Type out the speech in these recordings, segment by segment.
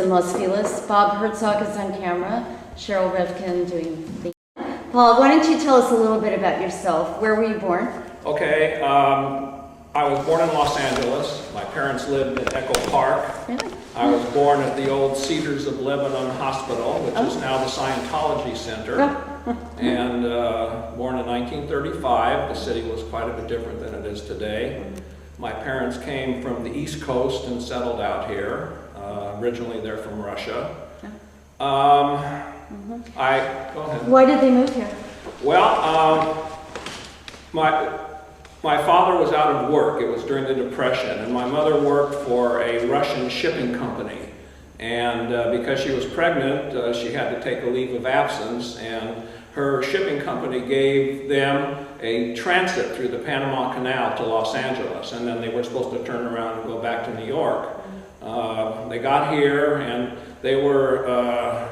in Los Feliz. Bob Herzog is on camera. Cheryl Revkin doing the... Paul, why don't you tell us a little bit about yourself? Where were you born? Okay, I was born in Los Angeles. My parents lived in Echo Park. Really? I was born at the old Cedars of Lebanon Hospital, which is now the Scientology Center. And born in 1935. The city was quite a bit different than it is today. My parents came from the East Coast and settled out here. Originally they're from Russia. Go ahead. Why did they move here? Well, my father was out of work. It was during the Depression, and my mother worked for a Russian shipping company. And because she was pregnant, she had to take a leave of absence, and her shipping company gave them a transit through the Panama Canal to Los Angeles, and then they were supposed to turn around and go back to New York. They got here, and they were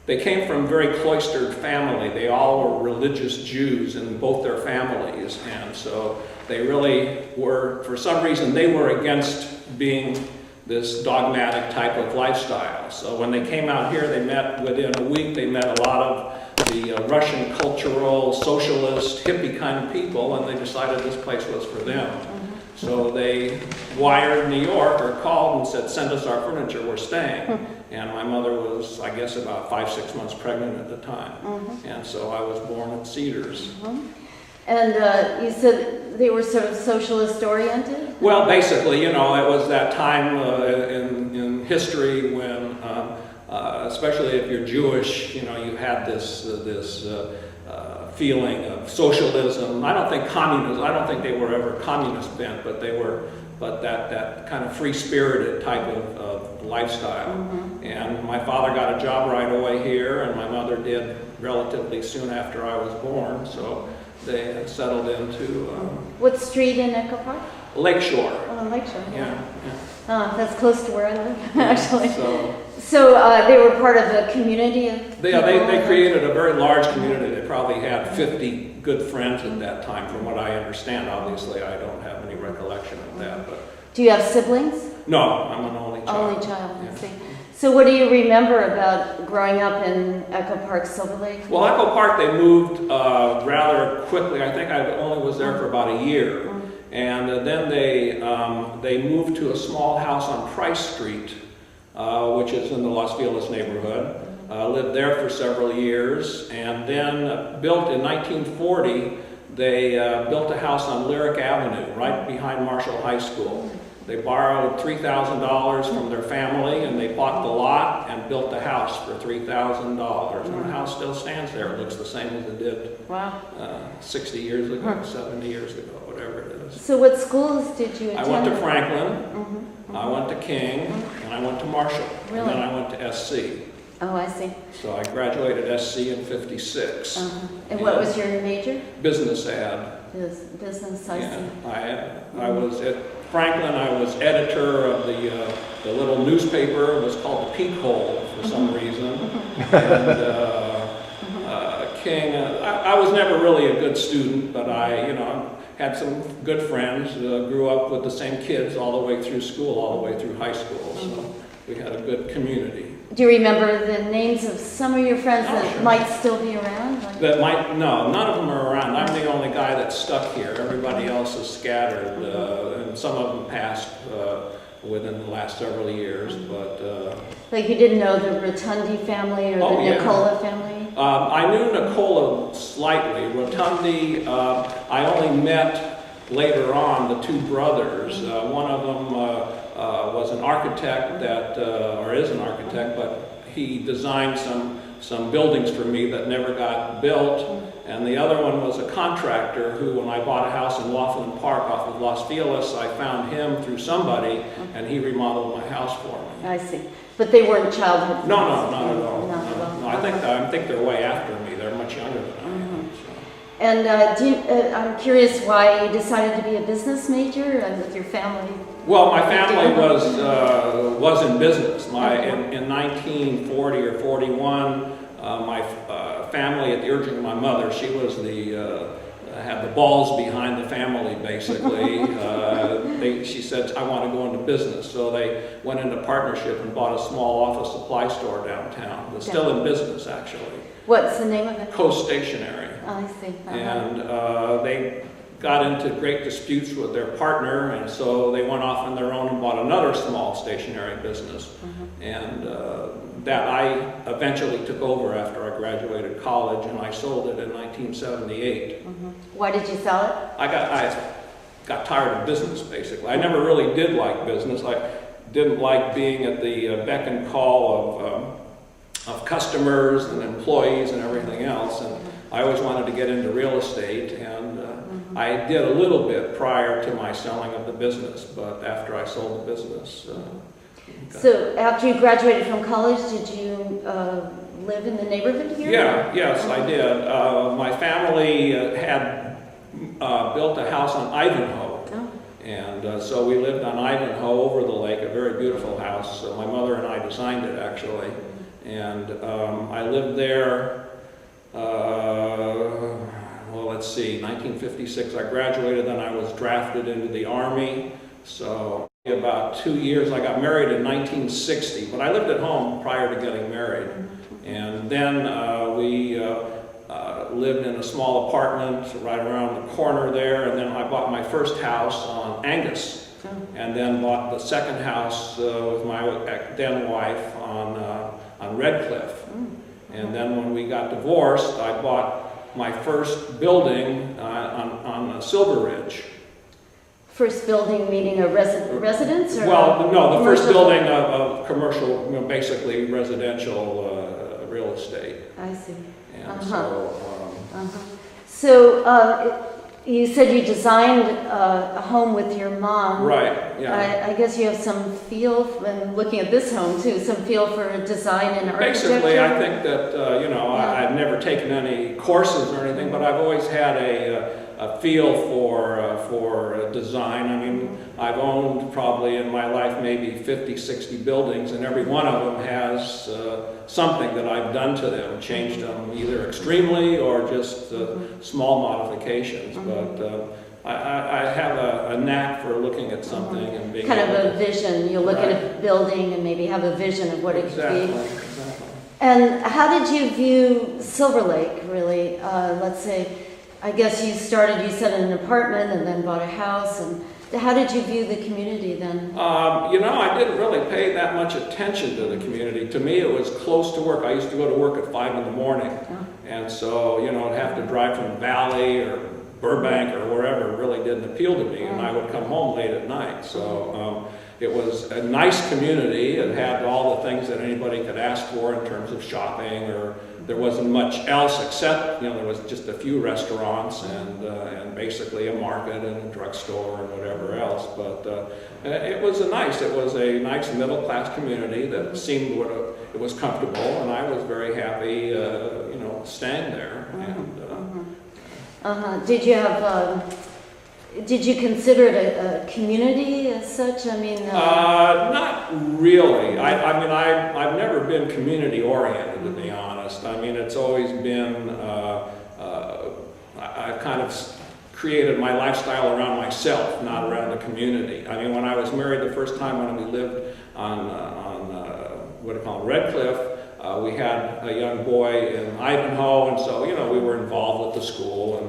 they came from a very cloistered family. They all were religious Jews in both their families, and so they really were, for some reason, they were against being this dogmatic type of lifestyle. So when they came out here, they met, within a week, they met a lot of the Russian cultural, socialist, hippie kind of people, and they decided this place was for them. So they wired New York, or called and said, send us our furniture, we're staying. And my mother was, I guess, about 5-6 months pregnant at the time. And so I was born at Cedars. And you said they were sort of socialist oriented? Well, basically, you know, it was that time in history when, especially if you're Jewish, you know, you had this feeling of socialism. I don't think communism, I don't think they were ever communist bent, but they were, that kind of free-spirited type of lifestyle. And my father got a job right away here, and my mother did relatively soon after I was born, so they had settled into... What street in Echo Park? Lakeshore. Oh, Lakeshore, yeah. That's close to where I live, actually. So they were part of a community of they created a very large community. They probably had 50 good friends at that time, from what I understand. Obviously, I don't have any recollection of that. But do you have siblings? No, I'm an only child. Only child, I see. So what do you remember about growing up in Echo Park, Silver Lake? Well, Echo Park, they moved rather quickly. I think I only was there for about a year. And then they moved to a small house on Price Street, which is in the Los Feliz neighborhood. Lived there for several years, and then built in 1940, they built a house on Lyric Avenue, right behind Marshall High School. They borrowed $3,000 from their family, and they bought the lot and built the house for $3,000. And the house still stands there. It looks the same as it did 60 years ago, 70 years ago, whatever it is. So what schools did you attend? I went to Franklin, I went to King, and I went to Marshall. Really? And then I went to SC. Oh, I see. So I graduated SC in '56. And what was your major? Business ad. Business, I see. I was at Franklin. I was editor of the little newspaper. It was called the Peak Hole for some reason. And King. I was never really a good student, but I had some good friends. Grew up with the same kids all the way through school, all the way through high school. So we had a good community. Do you remember the names of some of your friends that might still be around? No, none of them are around. I'm the only guy that's stuck here. Everybody else is scattered, and some of them passed within the last several years. But like you didn't know the Rotundi family or the Nicola family? I knew Nicola slightly. Rotundi, I only met later on the two brothers. One of them was an architect or is an architect, but he designed some buildings for me that never got built. And the other one was a contractor who, when I bought a house in Laughlin Park off of Los Feliz, I found him through somebody, and he remodeled my house for me. I see. But they weren't childhood friends? No, not at all. No, I think they're way after me. They're much younger than I am. So. And I'm curious why you decided to be a business major and with your family. Well, my family was in business. In 1940 or 41, my family, at the urging of my mother, she was had the balls behind the family, basically. she said, I want to go into business. So they went into partnership and bought a small office supply store downtown. It's still in business, actually. What's the name of it? Coast Stationery. Oh, I see. And they got into great disputes with their partner, and so they went off on their own and bought another small stationery business. And that I eventually took over after I graduated college, and I sold it in 1978. Why did you sell it? I got tired of business, basically. I never really did like business. I didn't like being at the beck and call of customers and employees and everything else. And I always wanted to get into real estate, and I did a little bit prior to my selling of the business, but after I sold the business. So after you graduated from college, did you live in the neighborhood here? Yes, I did. My family had built a house on Ivanhoe. And so we lived on Ivanhoe over the lake, a very beautiful house. My mother and I designed it, actually. And I lived there, well, let's see, 1956 I graduated, then I was drafted into the Army. So about 2 years, I got married in 1960, but I lived at home prior to getting married. And then we lived in a small apartment right around the corner there, and then I bought my first house on Angus, and then bought the second house with my then wife on Redcliffe. And then when we got divorced, I bought my first building on Silver Ridge. First building meaning a residence? Or well, no, the first building of commercial, basically residential real estate. I see. And So you said you designed a home with your mom. Right, yeah. I guess you have some feel, when looking at this home too, some feel for design and architecture. Basically, I think that, I've never taken any courses or anything, but I've always had a feel for design. I mean, I've owned probably in my life maybe 50, 60 buildings, and every one of them has something that I've done to them, changed them either extremely or just small modifications. But I have a knack for looking at something and being kind of a vision. You'll look at a building and maybe have a vision of what it could be. Exactly. And how did you view Silver Lake, really? Let's say, I guess you started, you said, in an apartment and then bought a house. And how did you view the community then? I didn't really pay that much attention to the community. To me, it was close to work. I used to go to work at 5 in the morning. And so, I'd have to drive from the Valley or Burbank or wherever. It really didn't appeal to me. And I would come home late at night. So it was a nice community. It had all the things that anybody could ask for in terms of shopping, or there wasn't much else except, there was just a few restaurants and basically a market and a drugstore and whatever else. But it was a nice middle-class community that seemed it was comfortable, and I was very happy, staying there. Did you consider it a community as such? I mean, not really. I've never been community oriented, to be honest. I mean, it's always been I've kind of created my lifestyle around myself, not around the community. I mean, when I was married the first time, when we lived on Redcliffe, we had a young boy in Ivanhoe, and so we were involved with the school and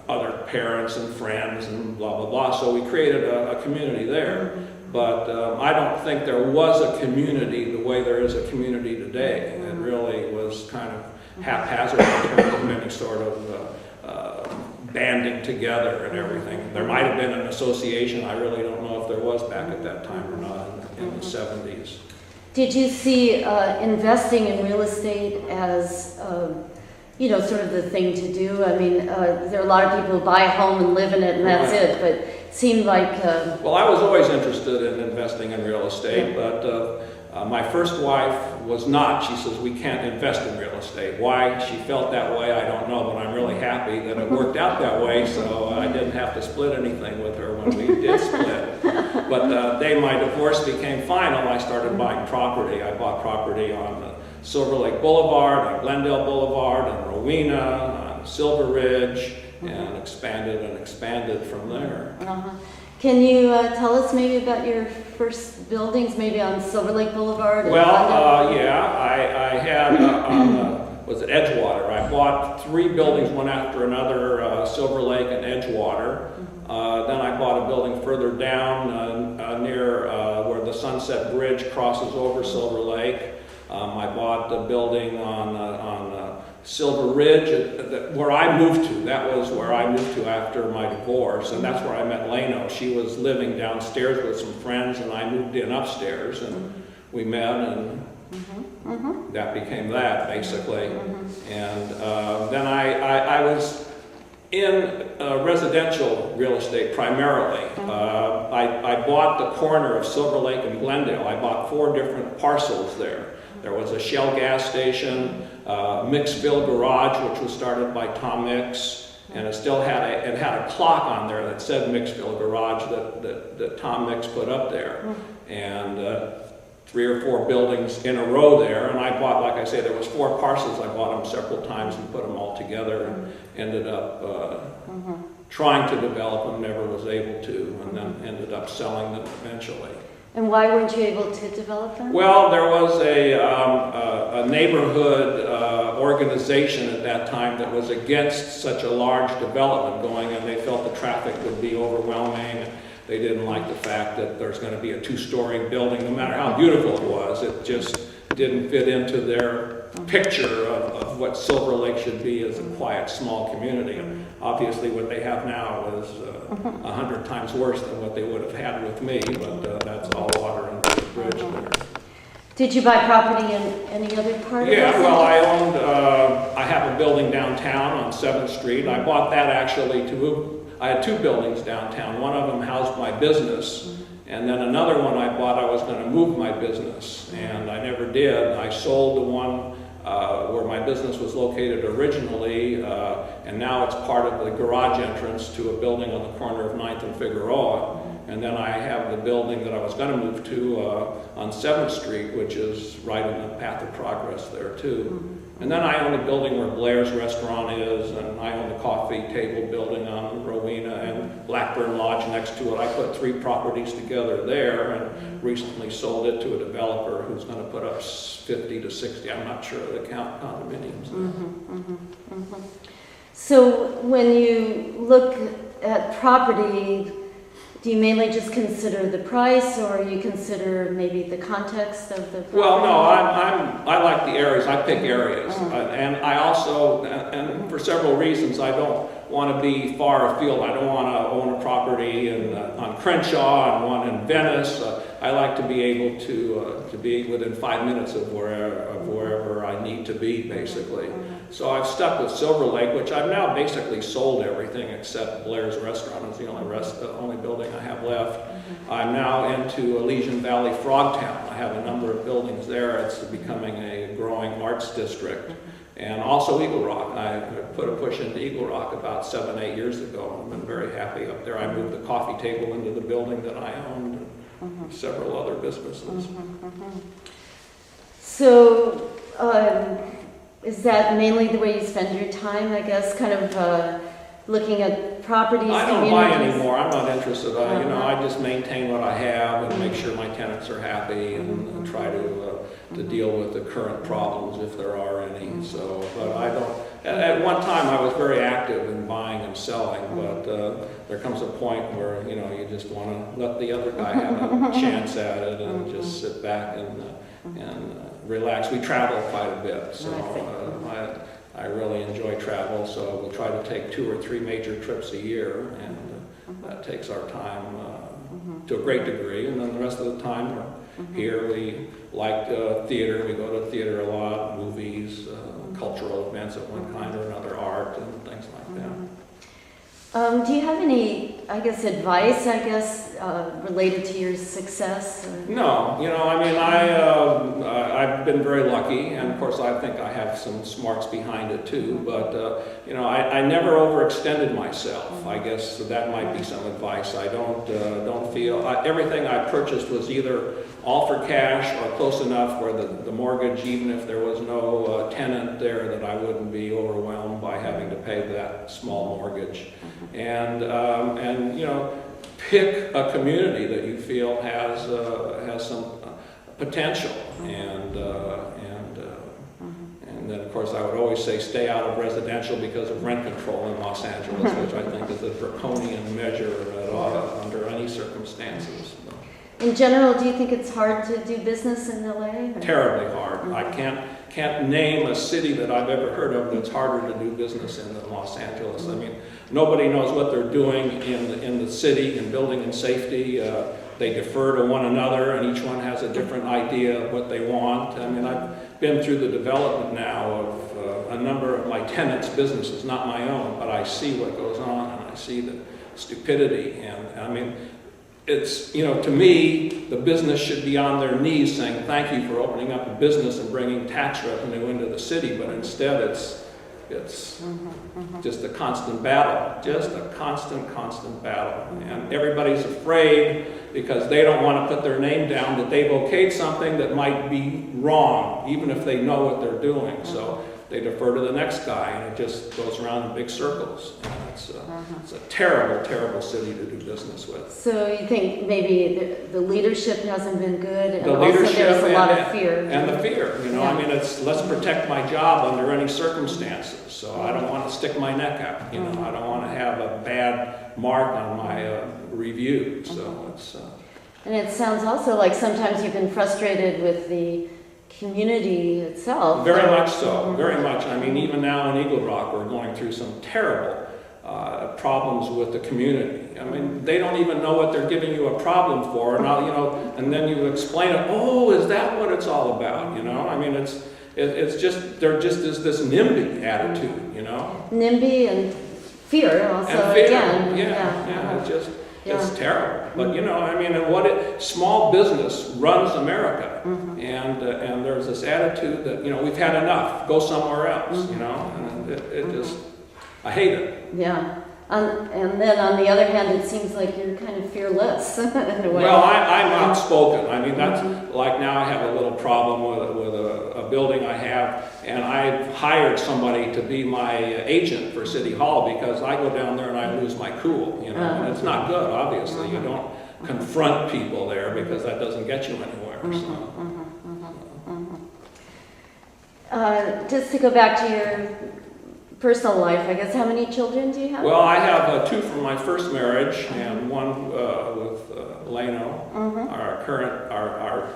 other parents and friends and blah, blah, blah. So we created a community there. But I don't think there was a community the way there is a community today. It really was kind of haphazard in terms of any sort of banding together and everything. There might have been an association. I really don't know if there was back at that time or not in the 70s. Did you see investing in real estate as sort of the thing to do? I mean, there are a lot of people who buy a home and live in it and that's it, but it seemed like... Well, I was always interested in investing in real estate, but my first wife was not. She says, we can't invest in real estate. Why she felt that way, I don't know, but I'm really happy that it worked out that way, so I didn't have to split anything with her when we did split. But the day my divorce became final, I started buying property. I bought property on Silver Lake Boulevard, on Glendale Boulevard, on Rowena, on Silver Ridge, and expanded from there. Can you tell us maybe about your first buildings, maybe on Silver Lake Boulevard? Well, yeah, I had was it Edgewater? I bought 3 buildings, one after another, Silver Lake and Edgewater. Then I bought a building further down near where the Sunset Bridge crosses over Silver Lake. I bought a building on Silver Ridge, where I moved to. That was where I moved to after my divorce, and that's where I met Leno. She was living downstairs with some friends, and I moved in upstairs, and we met, and that became that, basically. And then I was in residential real estate primarily. I bought the corner of Silver Lake and Glendale. I bought 4 different parcels there. There was a Shell gas station, Mixville Garage, which was started by Tom Mix, and it still had a clock on there that said Mixville Garage that Tom Mix put up there, and 3 or 4 buildings in a row there. And I bought, like I say, there was 4 parcels. I bought them several times and put them all together, and ended up trying to develop them, never was able to, and then ended up selling them eventually. And why weren't you able to develop them? Well, there was a neighborhood organization at that time that was against such a large development going, and they felt the traffic would be overwhelming. They didn't like the fact that there's going to be a 2-story building, no matter how beautiful it was. It just didn't fit into their picture of what Silver Lake should be as a quiet, small community. And obviously what they have now is 100 times worse than what they would have had with me, but that's all water under the bridge there. Did you buy property in any other part of the city? Well, I have a building downtown on 7th Street. I bought that actually to move. I had 2 buildings downtown. One of them housed my business, and then another one I bought, I was going to move my business, and I never did. I sold the one where my business was located originally, and now it's part of the garage entrance to a building on the corner of 9th and Figueroa. And then I have the building that I was going to move to on 7th Street, which is right in the path of progress there too. And then I own a building where Blair's Restaurant is, and I own the coffee table building on Rowena and Blackburn Lodge next to it. I put 3 properties together there and recently sold it to a developer who's going to put up 50 to 60, I'm not sure, the condominiums. So when you look at property, do you mainly just consider the price, or you consider maybe the context of the property? Well, no, I like the areas. I pick areas, and I also, and for several reasons, I don't want to be far afield. I don't want to own a property on Crenshaw and one in Venice. I like to be able to be within 5 minutes of wherever I need to be, basically. So I've stuck with Silver Lake, which I've now basically sold everything except Blair's Restaurant. It's the only building I have left. I'm now into Elysian Valley Frogtown. I have a number of buildings there. It's becoming a growing arts district. And also Eagle Rock. I put a push into Eagle Rock about 7, 8 years ago. I've been very happy up there. I moved the coffee table into the building that I owned, and several other businesses. So, is that mainly the way you spend your time, I guess, kind of looking at properties, I don't buy anymore. I'm not interested. I just maintain what I have and make sure my tenants are happy and try to deal with the current problems if there are any. So, but I don't. At one time, I was very active in buying and selling, but there comes a point where you just want to let the other guy have a chance at it and just sit back and relax. We travel quite a bit, so I really enjoy travel. So we'll try to take 2 or 3 major trips a year, and that takes our time to a great degree. And then the rest of the time we're here. We like theater. We go to theater a lot, movies, cultural events of one kind or another, art and things like that. Do you have any, I guess, advice, related to your success? No, I mean, I've been very lucky, and of course I think I have some smarts behind it too, but, I never overextended myself. I guess that might be some advice. I don't feel, everything I purchased was either all for cash or close enough where the mortgage, even if there was no tenant there, that I wouldn't be overwhelmed by having to pay that small mortgage. And pick a community that you feel has some potential, and then of course I would always say stay out of residential because of rent control in Los Angeles, which I think is a draconian measure under any circumstances. In general, do you think it's hard to do business in LA? Terribly hard. I can't name a city that I've ever heard of that's harder to do business in than Los Angeles. I mean, nobody knows what they're doing in the city in building and safety. They defer to one another, and each one has a different idea of what they want. I mean, I've been through the development now of a number of my tenants' businesses, not my own, but I see what goes on, and I see the stupidity. And I mean, it's, to me, the business should be on their knees saying, thank you for opening up a business and bringing tax revenue into the city, but instead it's just a constant battle, constant battle. And everybody's afraid because they don't want to put their name down that they've okayed something that might be wrong, even if they know what they're doing. So they defer to the next guy, and it just goes around in big circles. And it's a terrible, terrible city to do business with. So you think maybe the leadership hasn't been good, and the also leadership there's a lot of fear. And the fear, I mean, it's let's protect my job under any circumstances. So I don't want to stick my neck out, I don't want to have a bad mark on my review. So it's. And it sounds also like sometimes you've been frustrated with the community itself. Very much so, very much. I mean, even now in Eagle Rock, we're going through some terrible problems with the community. I mean, they don't even know what they're giving you a problem for, and and then you explain it. Oh, is that what it's all about? I mean, it's just there just is this NIMBY attitude, NIMBY and fear also. And fear. Again. Yeah. It's terrible. But I mean, and small business runs America, and there's this attitude that we've had enough, go somewhere else, and it just, I hate it. Yeah. And then on the other hand, it seems like you're kind of fearless in a way. Well, I'm outspoken. I mean, that's like now I have a little problem with a building I have, and I've hired somebody to be my agent for City Hall because I go down there and I lose my cool, and it's not good, obviously. You don't confront people there because that doesn't get you anywhere. Just to go back to your personal life, I guess, how many children do you have? Well, I have two from my first marriage and one with Leno.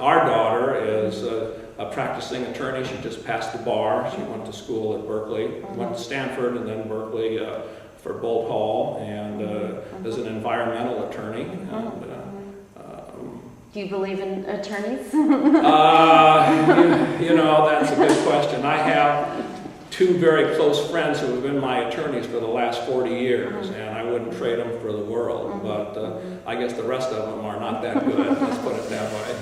Our daughter is a practicing attorney. She just passed the bar. She went to school at Berkeley, went to Stanford and then Berkeley for Bolt Hall, and is an environmental attorney. Do you believe in attorneys? That's a good question. I have two very close friends who have been my attorneys for the last 40 years, and I wouldn't trade them for the world, but I guess the rest of them are not that good, let's put it that way.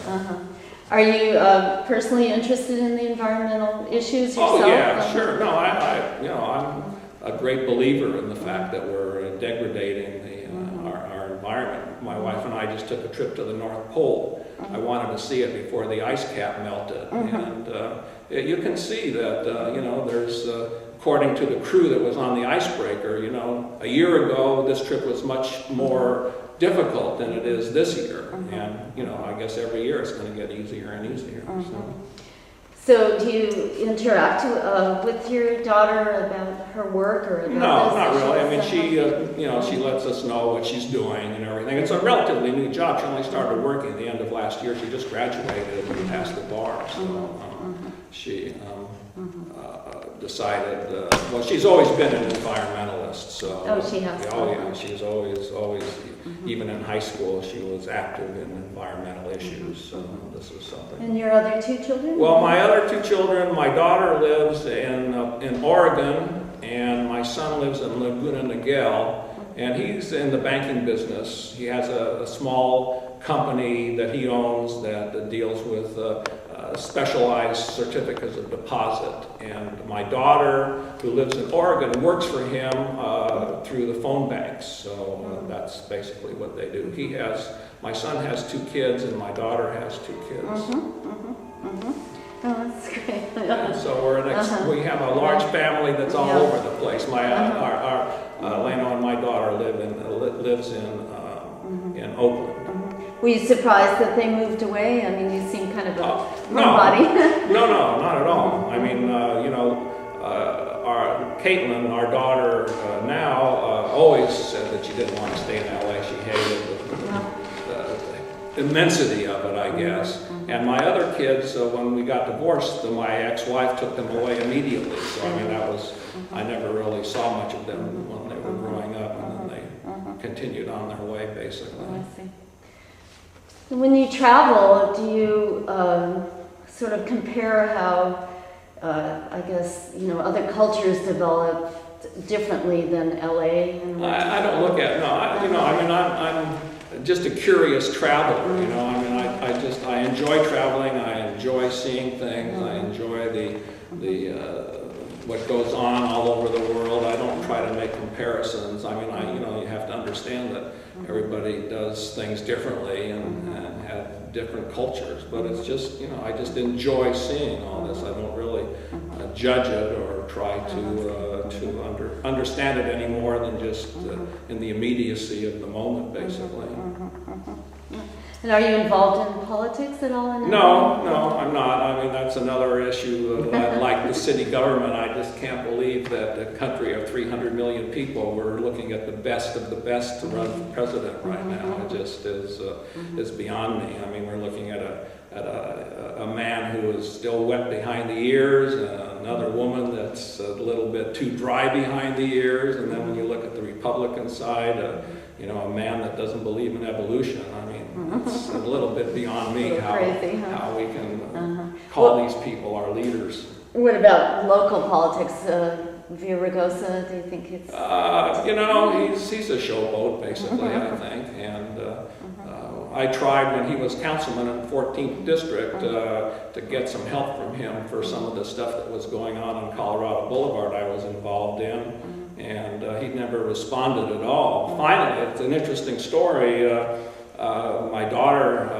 Are you personally interested in the environmental issues yourself? Oh yeah, sure. No, I'm a great believer in the fact that we're degrading our environment. My wife and I just took a trip to the North Pole. I wanted to see it before the ice cap melted, and you can see that, there's, according to the crew that was on the icebreaker, a year ago this trip was much more difficult than it is this year. And, I guess every year it's going to get easier and easier. So do you interact with your daughter about her work or about No, not really. I mean, she lets us know what she's doing and everything. It's a relatively new job. She only started working at the end of last year. She just graduated and passed the bar. So she decided, well, she's always been an environmentalist. So, she has. Oh, yeah. She's always, even in high school, she was active in environmental issues. So this is something. And your other two children? Well, my other two children, my daughter lives in Oregon, and my son lives in Laguna Niguel. And he's in the banking business. He has a small company that he owns that deals with specialized certificates of deposit. And my daughter, who lives in Oregon, works for him through the phone banks. So that's basically what they do. My son has 2 kids, and my daughter has 2 kids. Oh, that's great. Yeah, so we have a large family that's all over the place. Leno and my daughter lives in Oakland. Were you surprised that they moved away? I mean, you seem kind of a homebody. No, not at all. I mean, Caitlin, our daughter now, always said that she didn't want to stay in LA. She hated the immensity of it, I guess. And my other kids, when we got divorced, my ex-wife took them away immediately. So I mean, I never really saw much of them when they were growing up, and then they continued on their way, basically. Oh, I see. When you travel, do you sort of compare how, I guess, other cultures develop differently than LA? I don't look at, I'm just a curious traveler, I mean, I enjoy traveling, I enjoy seeing things, I enjoy the what goes on all over the world. I don't try to make comparisons. I mean, you have to understand that everybody does things differently and have different cultures, but it's just, I just enjoy seeing all this. I don't really judge it or try to understand it any more than just in the immediacy of the moment, basically. And are you involved in politics at all? No, I'm not. I mean, that's another issue. Like the city government, I just can't believe that a country of 300 million people, we're looking at the best of the best to run for president right now. It just is beyond me. I mean, we're looking at a man who is still wet behind the ears, and another woman that's a little bit too dry behind the ears, and then when you look at the Republican side, a man that doesn't believe in evolution. I mean, it's a little bit beyond me how we can call these people our leaders. What about local politics? Villaraigosa, do you think it's... he's a showboat, basically, I think. And I tried when he was councilman in the 14th District to get some help from him for some of the stuff that was going on Colorado Boulevard I was involved in. And he never responded at all. Finally, it's an interesting story. My daughter,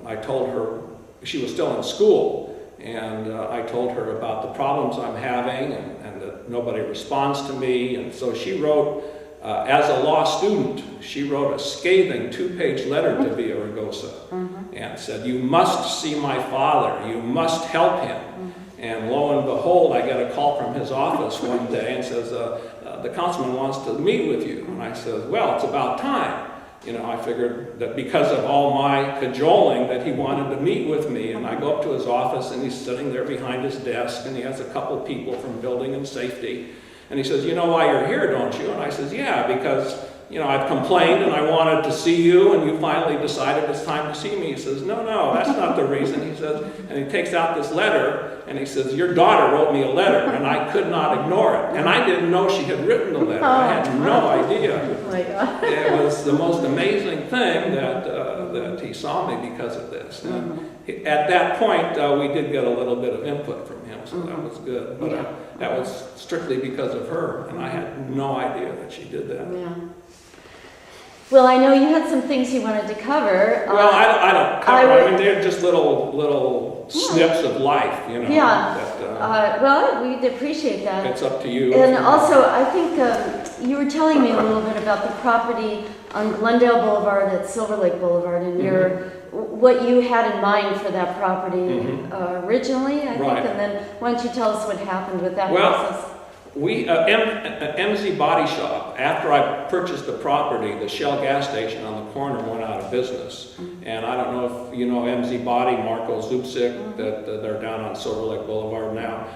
I told her, she was still in school, and I told her about the problems I'm having and that nobody responds to me. And so she wrote, as a law student, she wrote a scathing 2-page letter to Villaraigosa and said, "You must see my father, you must help him." And lo and behold, I get a call from his office one day and says, the councilman wants to meet with you. And I said, well, it's about time. I figured that because of all my cajoling that he wanted to meet with me. And I go up to his office, and he's sitting there behind his desk, and he has a couple people from building and safety. And he says, "You know why you're here, don't you?" And I says, "Yeah, because I've complained and I wanted to see you, and you finally decided it's time to see me." He says, no, that's not the reason. He says, and he takes out this letter, and he says, "Your daughter wrote me a letter, and I could not ignore it." And I didn't know she had written the letter. I had no idea. Oh my God. It was the most amazing thing that he saw me because of this. At that point, we did get a little bit of input from him, so that was good. But that was strictly because of her, and I had no idea that she did that. Yeah. Well, I know you had some things you wanted to cover. Well, I don't cover. I mean, they're just little snips of life, Yeah. Well, we'd appreciate that. It's up to you. And also, I think you were telling me a little bit about the property on Glendale Boulevard at Silver Lake Boulevard, and what you had in mind for that property originally, I think. And then why don't you tell us what happened with that process? MZ Body Shop, after I purchased the property, the Shell gas station on the corner went out of business. And I don't know if you know MZ Body, Marco Zupsik, that they're down on Silver Lake Boulevard now,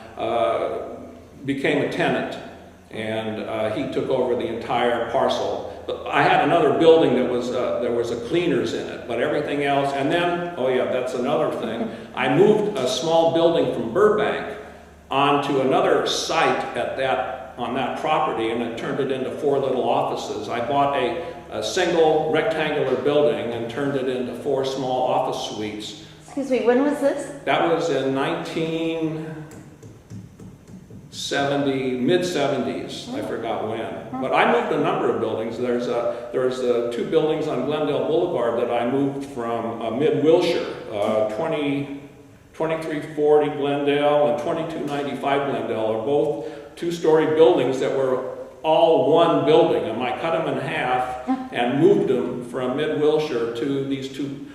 became a tenant. And he took over the entire parcel. But I had another building that was, there was a cleaners in it, but everything else, and then, that's another thing. I moved a small building from Burbank onto another site at that on that property, and it turned it into 4 little offices. I bought a single rectangular building and turned it into 4 small office suites. Excuse me, when was this? That was in 1970, mid-70s. I forgot when. But I moved a number of buildings. There's 2 buildings on Glendale Boulevard that I moved from mid-Wilshire, 2340 Glendale and 2295 Glendale are both 2-story buildings that were all one building, and I cut them in half and moved them from mid-Wilshire to these 2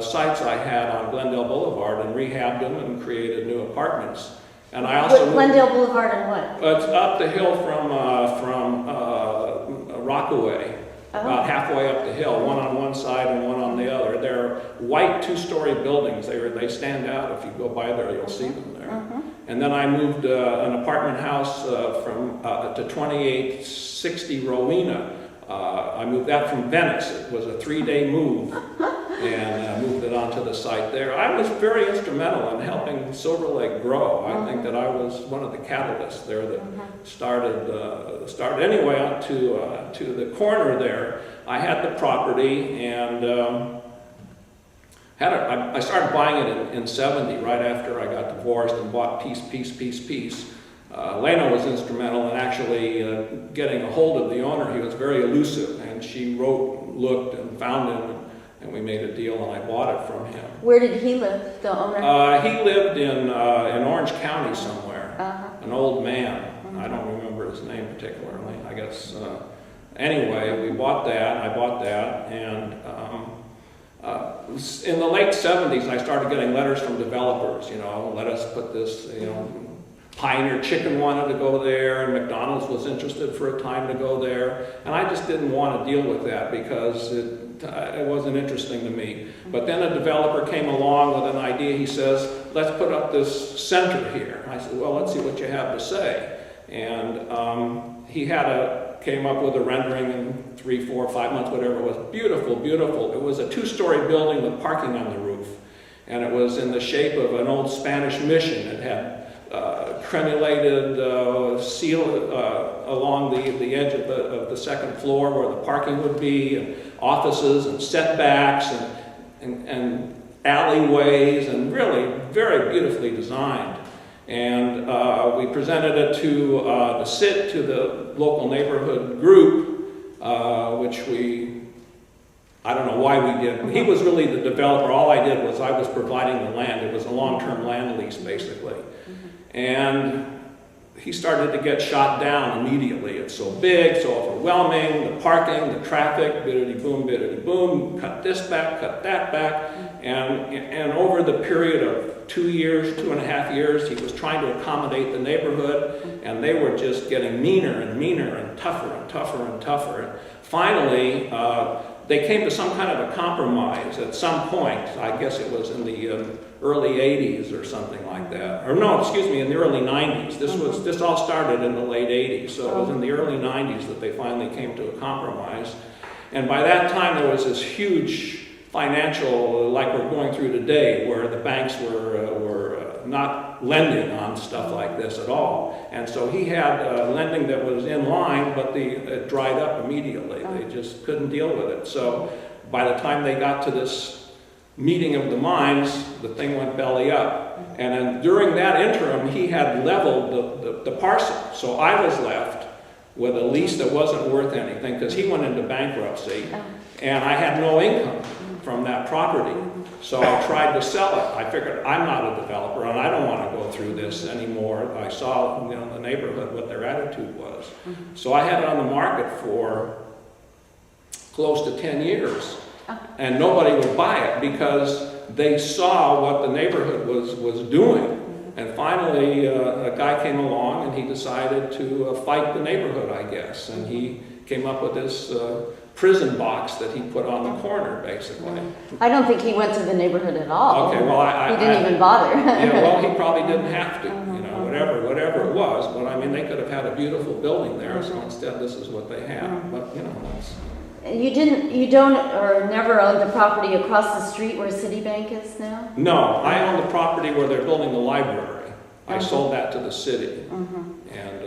sites I had on Glendale Boulevard and rehabbed them and created new apartments. And I also Glendale Boulevard and what? It's up the hill from Rockaway, about halfway up the hill, one on one side and one on the other. They're white 2-story buildings. They stand out. If you go by there, you'll see them there. And then I moved an apartment house to 2860 Rowena. I moved that from Venice. It was a 3-day move, and moved it onto the site there. I was very instrumental in helping Silver Lake grow. I think that I was one of the catalysts there that started anyway up to the corner there. I had the property, and I started buying it in 70, right after I got divorced, and bought piece. Lena was instrumental in actually getting a hold of the owner. He was very elusive, and she looked, and found him, and we made a deal, and I bought it from him. Where did he live, the owner? He lived in Orange County somewhere, an old man. I don't remember his name particularly, I guess. Anyway, I bought that, and in the late 70s, I started getting letters from developers, let us put this, Pioneer Chicken wanted to go there, and McDonald's was interested for a time to go there, and I just didn't want to deal with that because it wasn't interesting to me. But then a developer came along with an idea. He says, let's put up this center here. I said, well, let's see what you have to say. And he came up with a rendering in 3, 4, 5 months, whatever it was. Beautiful, beautiful. It was a 2-story building with parking on the roof, and it was in the shape of an old Spanish mission. It had cremulated seal along the edge of the second floor where the parking would be, and offices and setbacks and alleyways, and really very beautifully designed. And we presented it to the local neighborhood group, which I don't know why we did. He was really the developer. All I did was I was providing the land. It was a long-term land lease, basically. And he started to get shot down immediately. It's so big, so overwhelming, the parking, the traffic, biddity boom, cut this back, cut that back. And over the period of 2 years, 2.5 years, he was trying to accommodate the neighborhood, and they were just getting meaner and meaner and tougher and tougher and tougher. Finally, they came to some kind of a compromise at some point. I guess it was in the early 80s or something like that. Or no, excuse me, in the early 90s. This all started in the late 80s, so it was in the early 90s that they finally came to a compromise. And by that time, there was this huge financial, like we're going through today, where the banks were not lending on stuff like this at all. And so he had lending that was in line, but it dried up immediately. They just couldn't deal with it. So by the time they got to this meeting of the minds, the thing went belly up. And then during that interim, he had leveled the parcel. So I was left with a lease that wasn't worth anything because he went into bankruptcy, and I had no income from that property. So I tried to sell it. I figured I'm not a developer and I don't want to go through this anymore. I saw the neighborhood, what their attitude was. So I had it on the market for close to 10 years. And nobody would buy it because they saw what the neighborhood was doing. And finally, a guy came along and he decided to fight the neighborhood, I guess. And he came up with this prison box that he put on the corner, basically. I don't think he went to the neighborhood at all. Okay, well, he didn't even bother. Yeah, well, he probably didn't have to, whatever it was. But I mean, they could have had a beautiful building there. So instead, this is what they have. But that's. You don't or never owned the property across the street where Citibank is now? No, I own the property where they're building the library. I sold that to the city. And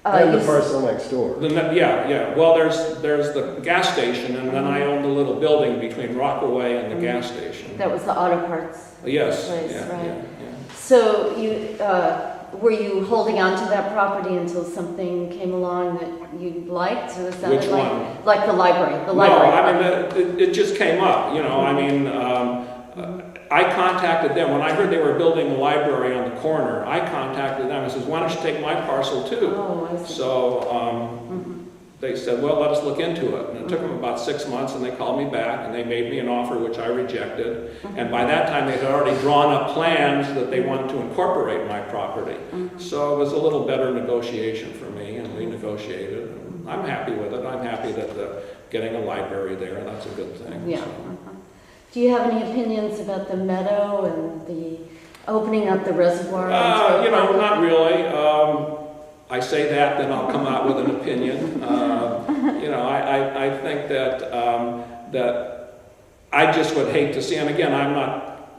And the parcel next door. Yeah. Well, there's the gas station, and then I own the little building between Rockaway and the gas station. That was the auto parts Yes. place, Yeah, right? yeah. So were you holding on to that property until something came along that you liked? Or was that Which like, one? Like the library? No, I mean, it just came up, you know, I mean, I contacted them. When I heard they were building a library on the corner, I contacted them and says, why don't you take my parcel too? Oh, I see. So they said, well, let us look into it. And it took them about 6 months, and they called me back, and they made me an offer, which I rejected. And by that time, they had already drawn up plans that they wanted to incorporate my property. So it was a little better negotiation for me, and we negotiated. And I'm happy with it. I'm happy that getting a library there, and that's a good thing. Yeah. So. Do you have any opinions about the meadow and the opening up the reservoir? You know, not really. I say that, then I'll come out with an opinion. You know, I think that I just would hate to see, and again,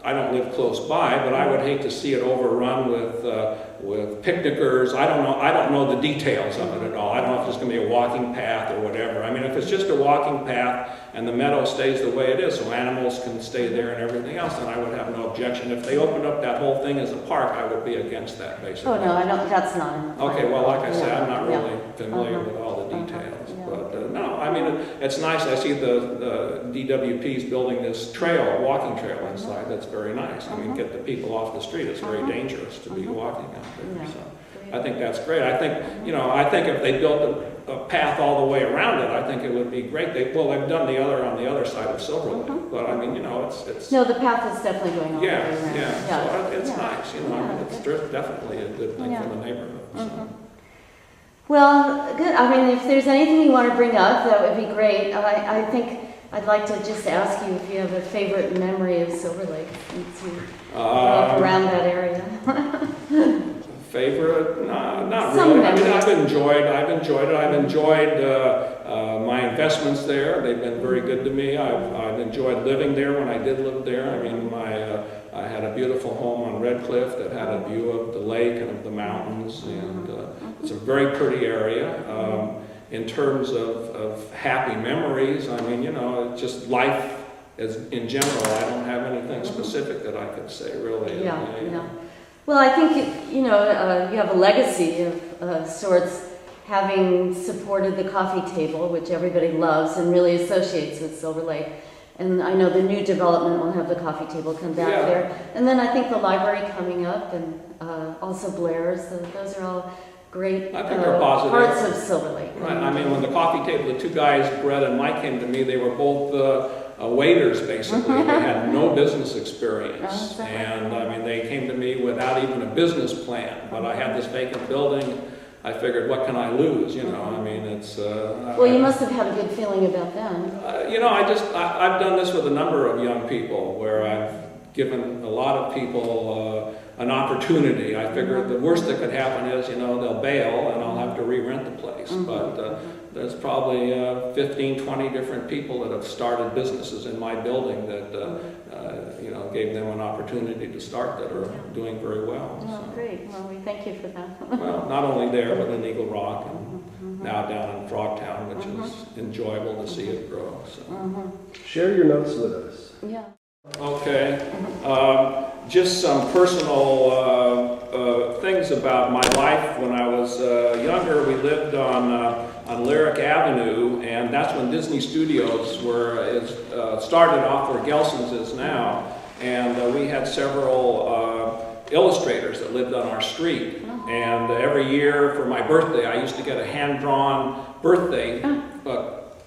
I don't live close by, but I would hate to see it overrun with picnickers. I don't know the details of it at all. I don't know if there's going to be a walking path or whatever. I mean, if it's just a walking path and the meadow stays the way it is, so animals can stay there and everything else, then I would have no objection. If they opened up that whole thing as a park, I would be against that, basically. Oh, no, I don't, that's not in the plan. Okay, well, like I said, I'm not really familiar with all the details. But no, I mean, it's nice. I see the DWP's building this trail, walking trail inside. That's very nice. I mean, get the people off the street. It's very dangerous to be walking out there. So I think that's great. I think, you know, if they built a path all the way around it, I think it would be great. They've done the other on the other side of Silver Lake. But I mean, you know, it's No, the path is definitely going all the way around. Yeah. So it's nice. You know, I mean, it's definitely a good thing for the neighborhood. So. Well, good. I mean, if there's anything you want to bring up, that would be great. I think I'd like to just ask you if you have a favorite memory of Silver Lake since you grew up around that area. Favorite? No, not Some really. I mean, memories. I've enjoyed it. I've enjoyed my investments there. They've been very good to me. I've enjoyed living there when I did live there. I mean, I had a beautiful home on Red Cliff that had a view of the lake and of the mountains, and it's a very pretty area. In terms of happy memories, I mean, you know, it's just life as in general. I don't have anything specific that I could say, really. Yeah. Well, I think, you know, you have a legacy of sorts, having supported the coffee table, which everybody loves and really associates with Silver Lake. And I know the new development will have the coffee table come back there. And then I think the library coming up, and also Blair's. Those are all great I think they're positive. parts of Silver Lake. Right. I mean, when the coffee table, the two guys, Brett and Mike, came to me, they were both waiters, basically. They had no business experience. And I mean, they came to me without even a business plan. But I had this vacant building. I figured, what can I lose? You know, I mean, it's... well, you must have had a good feeling about them. You know, I've done this with a number of young people where I've given a lot of people an opportunity. I figured the worst that could happen is, you know, they'll bail and I'll have to re-rent the place. But there's probably 15, 20 different people that have started businesses in my building that, you know, gave them an opportunity to start that are doing very well. Oh, so. Great. Well, we thank you for that. Well, not only there, but in Eagle Rock and now down in Frogtown, which is enjoyable to see it grow. So. Share your notes with us. Yeah. Okay. Just some personal things about my life. When I was younger, we lived on Lyric Avenue, and that's when Disney Studios started off where Gelson's is now. And we had several illustrators that lived on our street. And every year for my birthday, I used to get a hand-drawn birthday.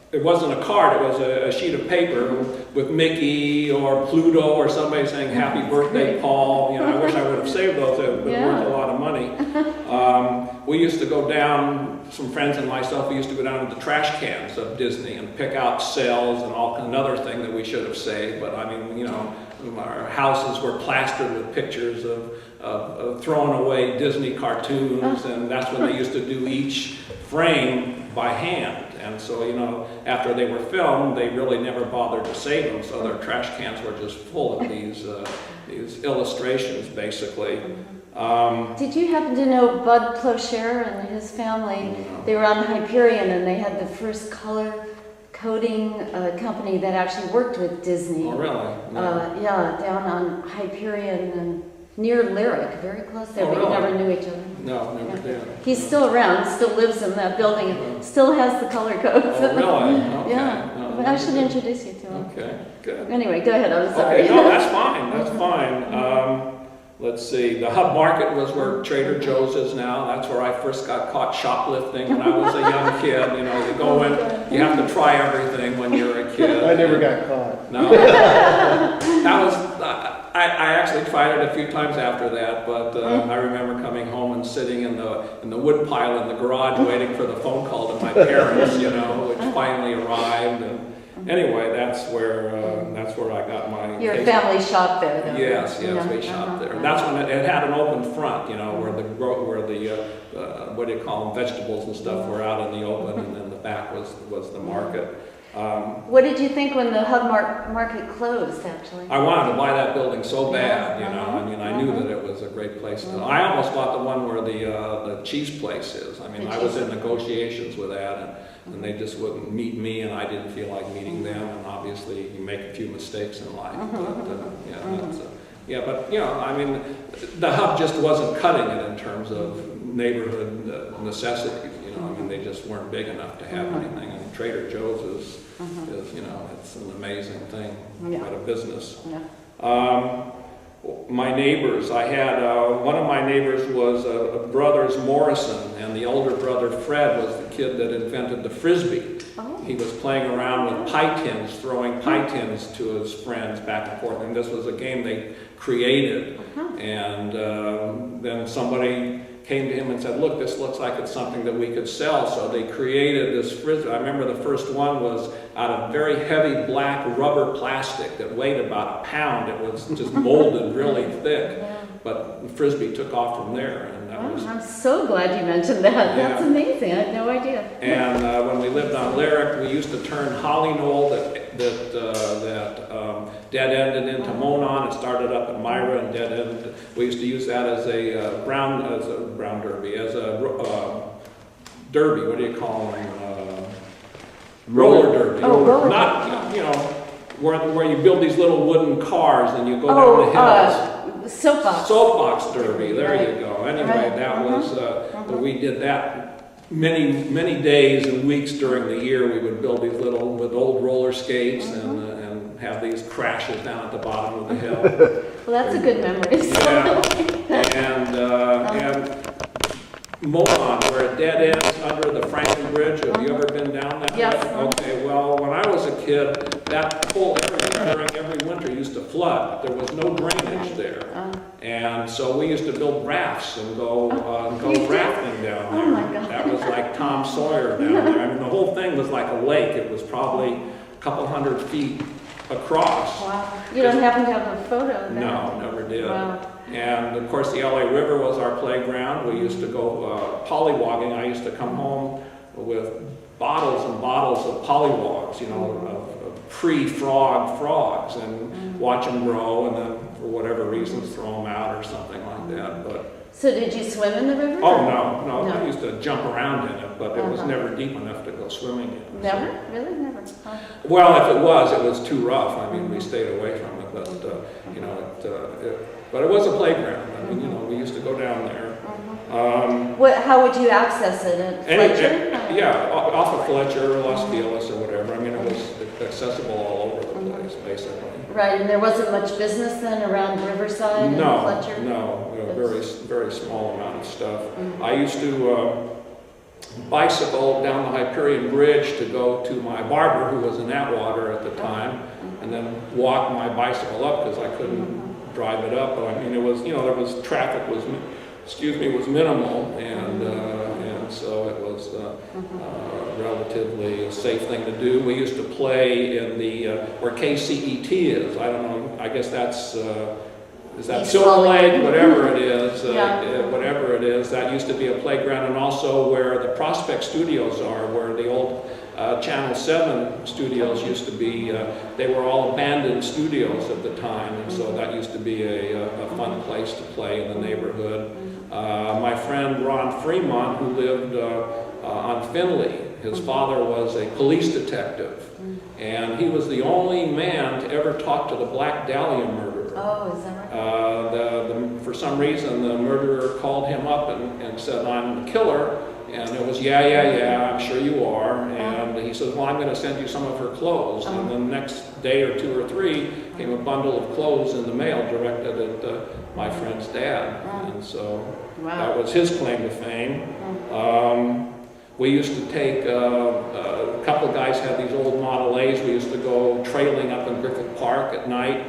It wasn't a card, it was a sheet of paper with Mickey or Pluto or somebody saying, "Happy birthday, Paul." You know, I wish I would have saved those. It would have worth a lot of money. We used to go down, some friends and myself, we used to go down to the trash cans of Disney and pick out cells and another thing that we should have saved. But I mean, you know, our houses were plastered with pictures of thrown away Disney cartoons, and that's when they used to do each frame by hand. And so, you know, after they were filmed, they really never bothered to save them, so their trash cans were just full of these illustrations, basically. Did you happen to know Bud Plocher and his family? No. They were on Hyperion, and they had the first color coding company that actually worked with Disney. Oh, really? Yeah, down on Hyperion and near Lyric, very close there, Oh, but you really? never knew each other. No, never did. He's still around, still lives in that building, and still has the color codes. Oh, really? Okay. Yeah, No, but I should introduce you to him. Okay, good. Anyway, go ahead, I'm sorry. Okay, no, that's fine, that's fine. Let's see, the Hub Market was where Trader Joe's is now. That's where I first got caught shoplifting when I was a young kid. You know, you go in, you have to try everything when you're a kid. I never got caught. No. That was, I actually tried it a few times after that, but I remember coming home and sitting in the wood pile in the garage waiting for the phone call to my parents, you know, which finally arrived. And anyway, that's where I got my. Your family shop there, though. Yes, we shopped there. That's when it had an open front, you know, where the what do you call them, vegetables and stuff were out in the open, and then the back was the market. What did you think when the Hub Market closed, actually? I wanted to buy that building so bad, you know. I mean, I knew that it was a great place to. I almost bought the one where the cheese place is. I mean, I was in negotiations with that, and they just wouldn't meet me, and I didn't feel like meeting them. And obviously, you make a few mistakes in life, but you know, I mean, the Hub just wasn't cutting it in terms of neighborhood necessities. You know, I mean, they just weren't big enough to have anything. And Trader Joe's is you know, it's an amazing thing. Quite a business. My neighbors, I had one of my neighbors was brothers Morrison, and the older brother Fred was the kid that invented the Frisbee. He was playing around with pie tins, throwing pie tins to his friends back and forth, and this was a game they created. And then somebody came to him and said, look, this looks like it's something that we could sell. So they created this Frisbee. I remember the first one was out of very heavy black rubber plastic that weighed about a pound. It was just molded really thick. But the Frisbee took off from there. And that was, I'm so glad you mentioned that. That's amazing. I had no idea. And when we lived on Lyric, we used to turn holly knoll that dead-ended into Monon. It started up in Myra and dead-ended. We used to use that as a brown derby, as a derby. What do you call them? Roller derby. Oh, roller. Not, you know, where you build these little wooden cars and you go down the hills. Soapbox derby. There you go. Anyway, that was we did that many days and weeks during the year. We would build these little with old roller skates and have these crashes down at the bottom of the hill. Well, that's a good memory. And Monon, where it dead ends under the Franklin Bridge. Have you ever been down that way? Yes. Okay, well, when I was a kid, that whole area during every winter used to flood. There was no drainage there. And so we used to build rafts and go rafting down there. Oh my God. That was like Tom Sawyer down there. I mean, the whole thing was like a lake. It was probably a couple hundred feet across. Wow. You don't happen to have a photo of that? No, never did. Wow. And of course the LA River was our playground. We used to go pollywogging. I used to come home with bottles and bottles of pollywogs, you know, of pre-frog frogs, and watch them grow, and then for whatever reasons throw them out or something like that. But so did you swim in the river? oh no. I used to jump around in it, but it was never deep enough to go swimming in. Never? Really? Never? Well, if it was too rough. I mean, we stayed away from it, but you know, but it was a playground. I mean, you know, we used to go down there. How would you access it? At Fletcher? Off of Fletcher or Los Feliz or whatever. I mean, it was accessible all over the place, basically. Right, and there wasn't much business then around Riverside and Fletcher? No, very small amount of stuff. I used to bicycle down the Hyperion Bridge to go to my barber, who was in Atwater at the time, and then walk my bicycle up because I couldn't drive it up. I mean, it was, you know, there was traffic was minimal, and so it was relatively a safe thing to do. We used to play in the where KCET is. I don't know. I guess that's is that Silver Lake, whatever it is. Whatever it is, that used to be a playground, and also where the Prospect Studios are, where the old Channel 7 studios used to be, they were all abandoned studios at the time, and so that used to be a fun place to play in the neighborhood. My friend Ron Fremont, who lived on Finley, his father was a police detective, and he was the only man to ever talk to the Black Dahlia murderer. Oh, is that right? For some reason, the murderer called him up and said, "I'm the killer." And it was, yeah, I'm sure you are. And he says, well, I'm going to send you some of her clothes. And the next day or 2 or 3 came a bundle of clothes in the mail directed at my friend's dad. And so that was his claim to fame. We used to take, a couple of guys had these old Model A's. We used to go trailing up in Griffith Park at night,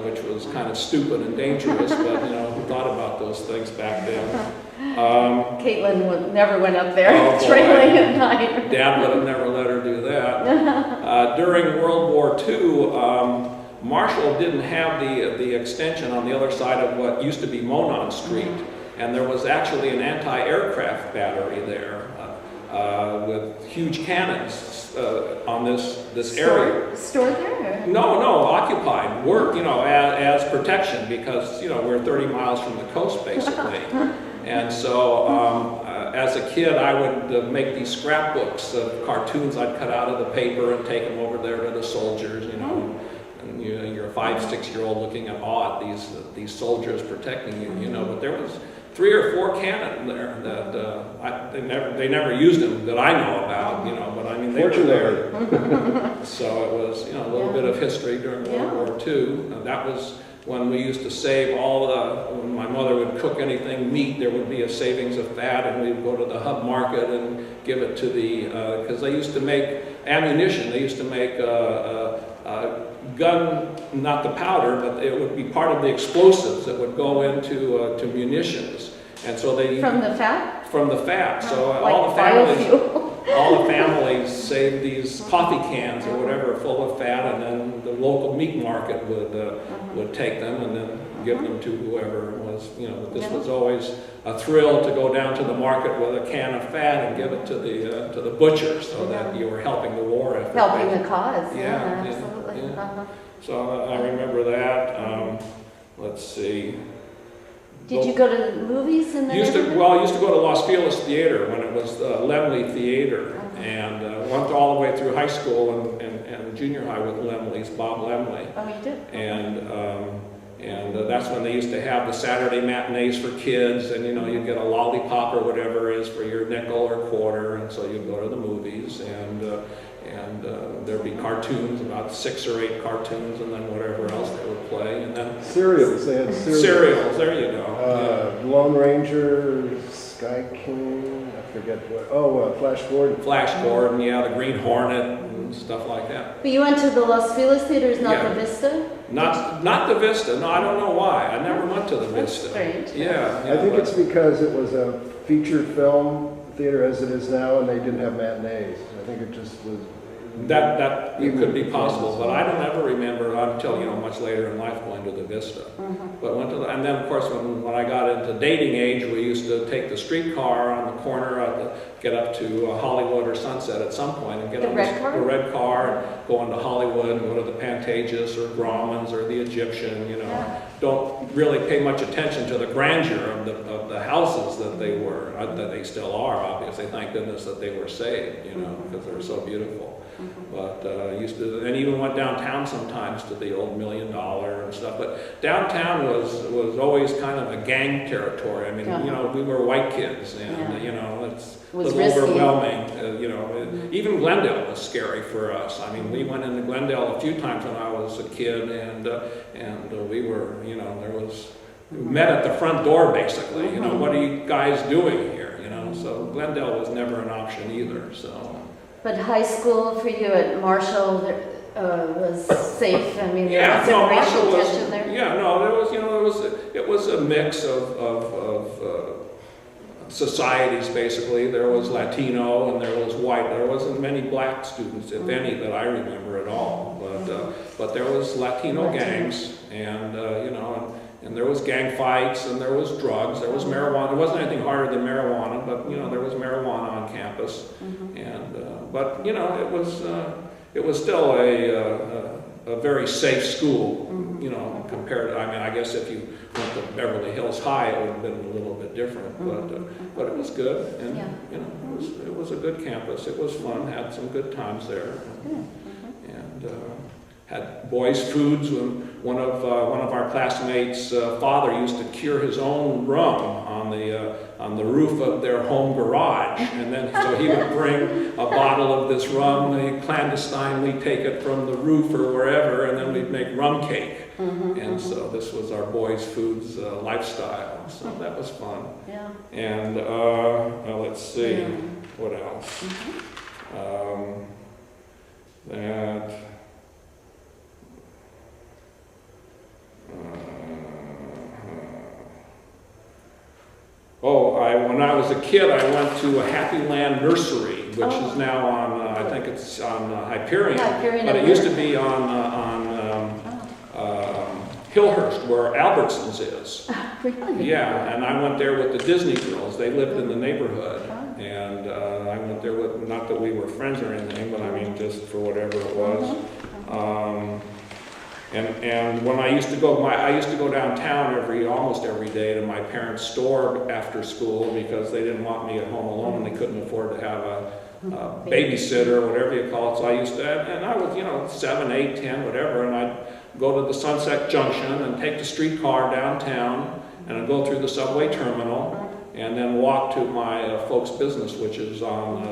which was kind of stupid and dangerous, but who thought about those things back then? Caitlin never went up there Oh, trailing at night. Dad would have never let her do that. During World War II, Marshall didn't have the extension on the other side of what used to be Monon Street, and there was actually an anti-aircraft battery there with huge cannons on this area. Stored there? No, occupied. Work, as protection, because we're 30 miles from the coast basically. And so, as a kid, I would make these scrapbooks of cartoons I'd cut out of the paper and take them over there to the soldiers, And you're a 5, 6-year-old looking at awe at these soldiers protecting you, But there was 3 or 4 cannon there that they never used them that I know about, But I mean, they were there. So it was, a little bit of history during World War II. That was when we used to save when my mother would cook anything meat, there would be a savings of fat, and we'd go to the hub market and give it to because they used to make ammunition. They used to make gun, not the powder, but it would be part of the explosives that would go into to munitions. And so they from the fat. From the fat. So like all the families saved these coffee cans or whatever full of fat, and then the local meat market would take them and then give them to whoever it was. But this was always a thrill to go down to the market with a can of fat and give it to the butcher, so that you were helping the war effort. Helping the cause. Yeah, Absolutely. yeah. So I remember that. Let's see. Did you go to the movies in the neighborhood? I used to go to Los Feliz Theater when it was Lemley Theater, and went all the way through high school and junior high with Lemley's, Bob Lemley. Oh, you did? And that's when they used to have the Saturday matinees for kids, and you'd get a lollipop or whatever it is for your nickel or quarter, and so you'd go to the movies, and there'd be cartoons, about 6 or 8 cartoons, and then whatever else they would play, and then Cereals, they had cereals. Cereals, there you go. Lone Ranger, Sky King, I forget what. Flash Gordon. Flash Gordon, the Green Hornet and stuff like that. But you went to the Los Feliz theaters, not Yeah. the Vista? Not the Vista. No, I don't know why. I never went to the That's Vista. strange. Yeah. I think it's because it was a feature film theater as it is now, and they didn't have matinees. I think it just was. That it could be possible, but I don't ever remember until much later in life going to the Vista. But went to and then of course when I got into dating age, we used to take the streetcar on the corner, get up to Hollywood or Sunset at some point, and get The on red car? the red car and go into Hollywood and go to the Pantages or Grauman's or the Egyptian. Don't really pay much attention to the grandeur of the houses that they were, that they still are. Obviously, thank goodness that they were saved, because they were so beautiful. But used to, and even went downtown sometimes to the old $1 Million and stuff. But downtown was always kind of a gang territory. I mean, we were white kids, and it's a little risky. overwhelming. Even Glendale was scary for us. I mean, we went into Glendale a few times when I was a kid, and we were, we met at the front door basically. What are you guys doing here? So Glendale was never an option either. So. But high school for you at Marshall was safe. I mean, there was Marshall racial was, tension there. it was a mix of societies basically. There was Latino and there was white. There wasn't many black students, if any, that I remember at all. But there was Latino gangs, and and there was gang fights, and there was drugs, there was marijuana. There wasn't anything harder than marijuana, but there was marijuana on campus, and but you know, it was still a very safe school, you know, compared. I mean, I guess if you went to Beverly Hills High, it would have been a little bit different, but it was good, and you know, it was a good campus. It was fun. Had some good times there, and had boys' foods. When one of our classmates' father used to cure his own rum on the roof of their home garage, and then so he would bring a bottle of this rum, they clandestinely take it from the roof or wherever, and then we'd make rum cake. And so this was our boys' foods lifestyle, so that was fun. Yeah. And well, let's see, what else? When I was a kid, I went to a Happy Land Nursery, which is now on, I think it's on Hyperion, but it used to be on Hillhurst, where Albertsons is. Really? Yeah, and I went there with the Disney girls. They lived in the neighborhood, and I went there with, not that we were friends or anything, but I mean just for whatever it was. And when I used to go downtown almost every day to my parents' store after school, because they didn't want me at home alone and they couldn't afford to have a babysitter or whatever you call it. So I used to, and I was, you know, 7, 8, 10, whatever, and I'd go to the Sunset Junction and take the streetcar downtown, and I'd go through the subway terminal, and then walk to my folks' business, which is on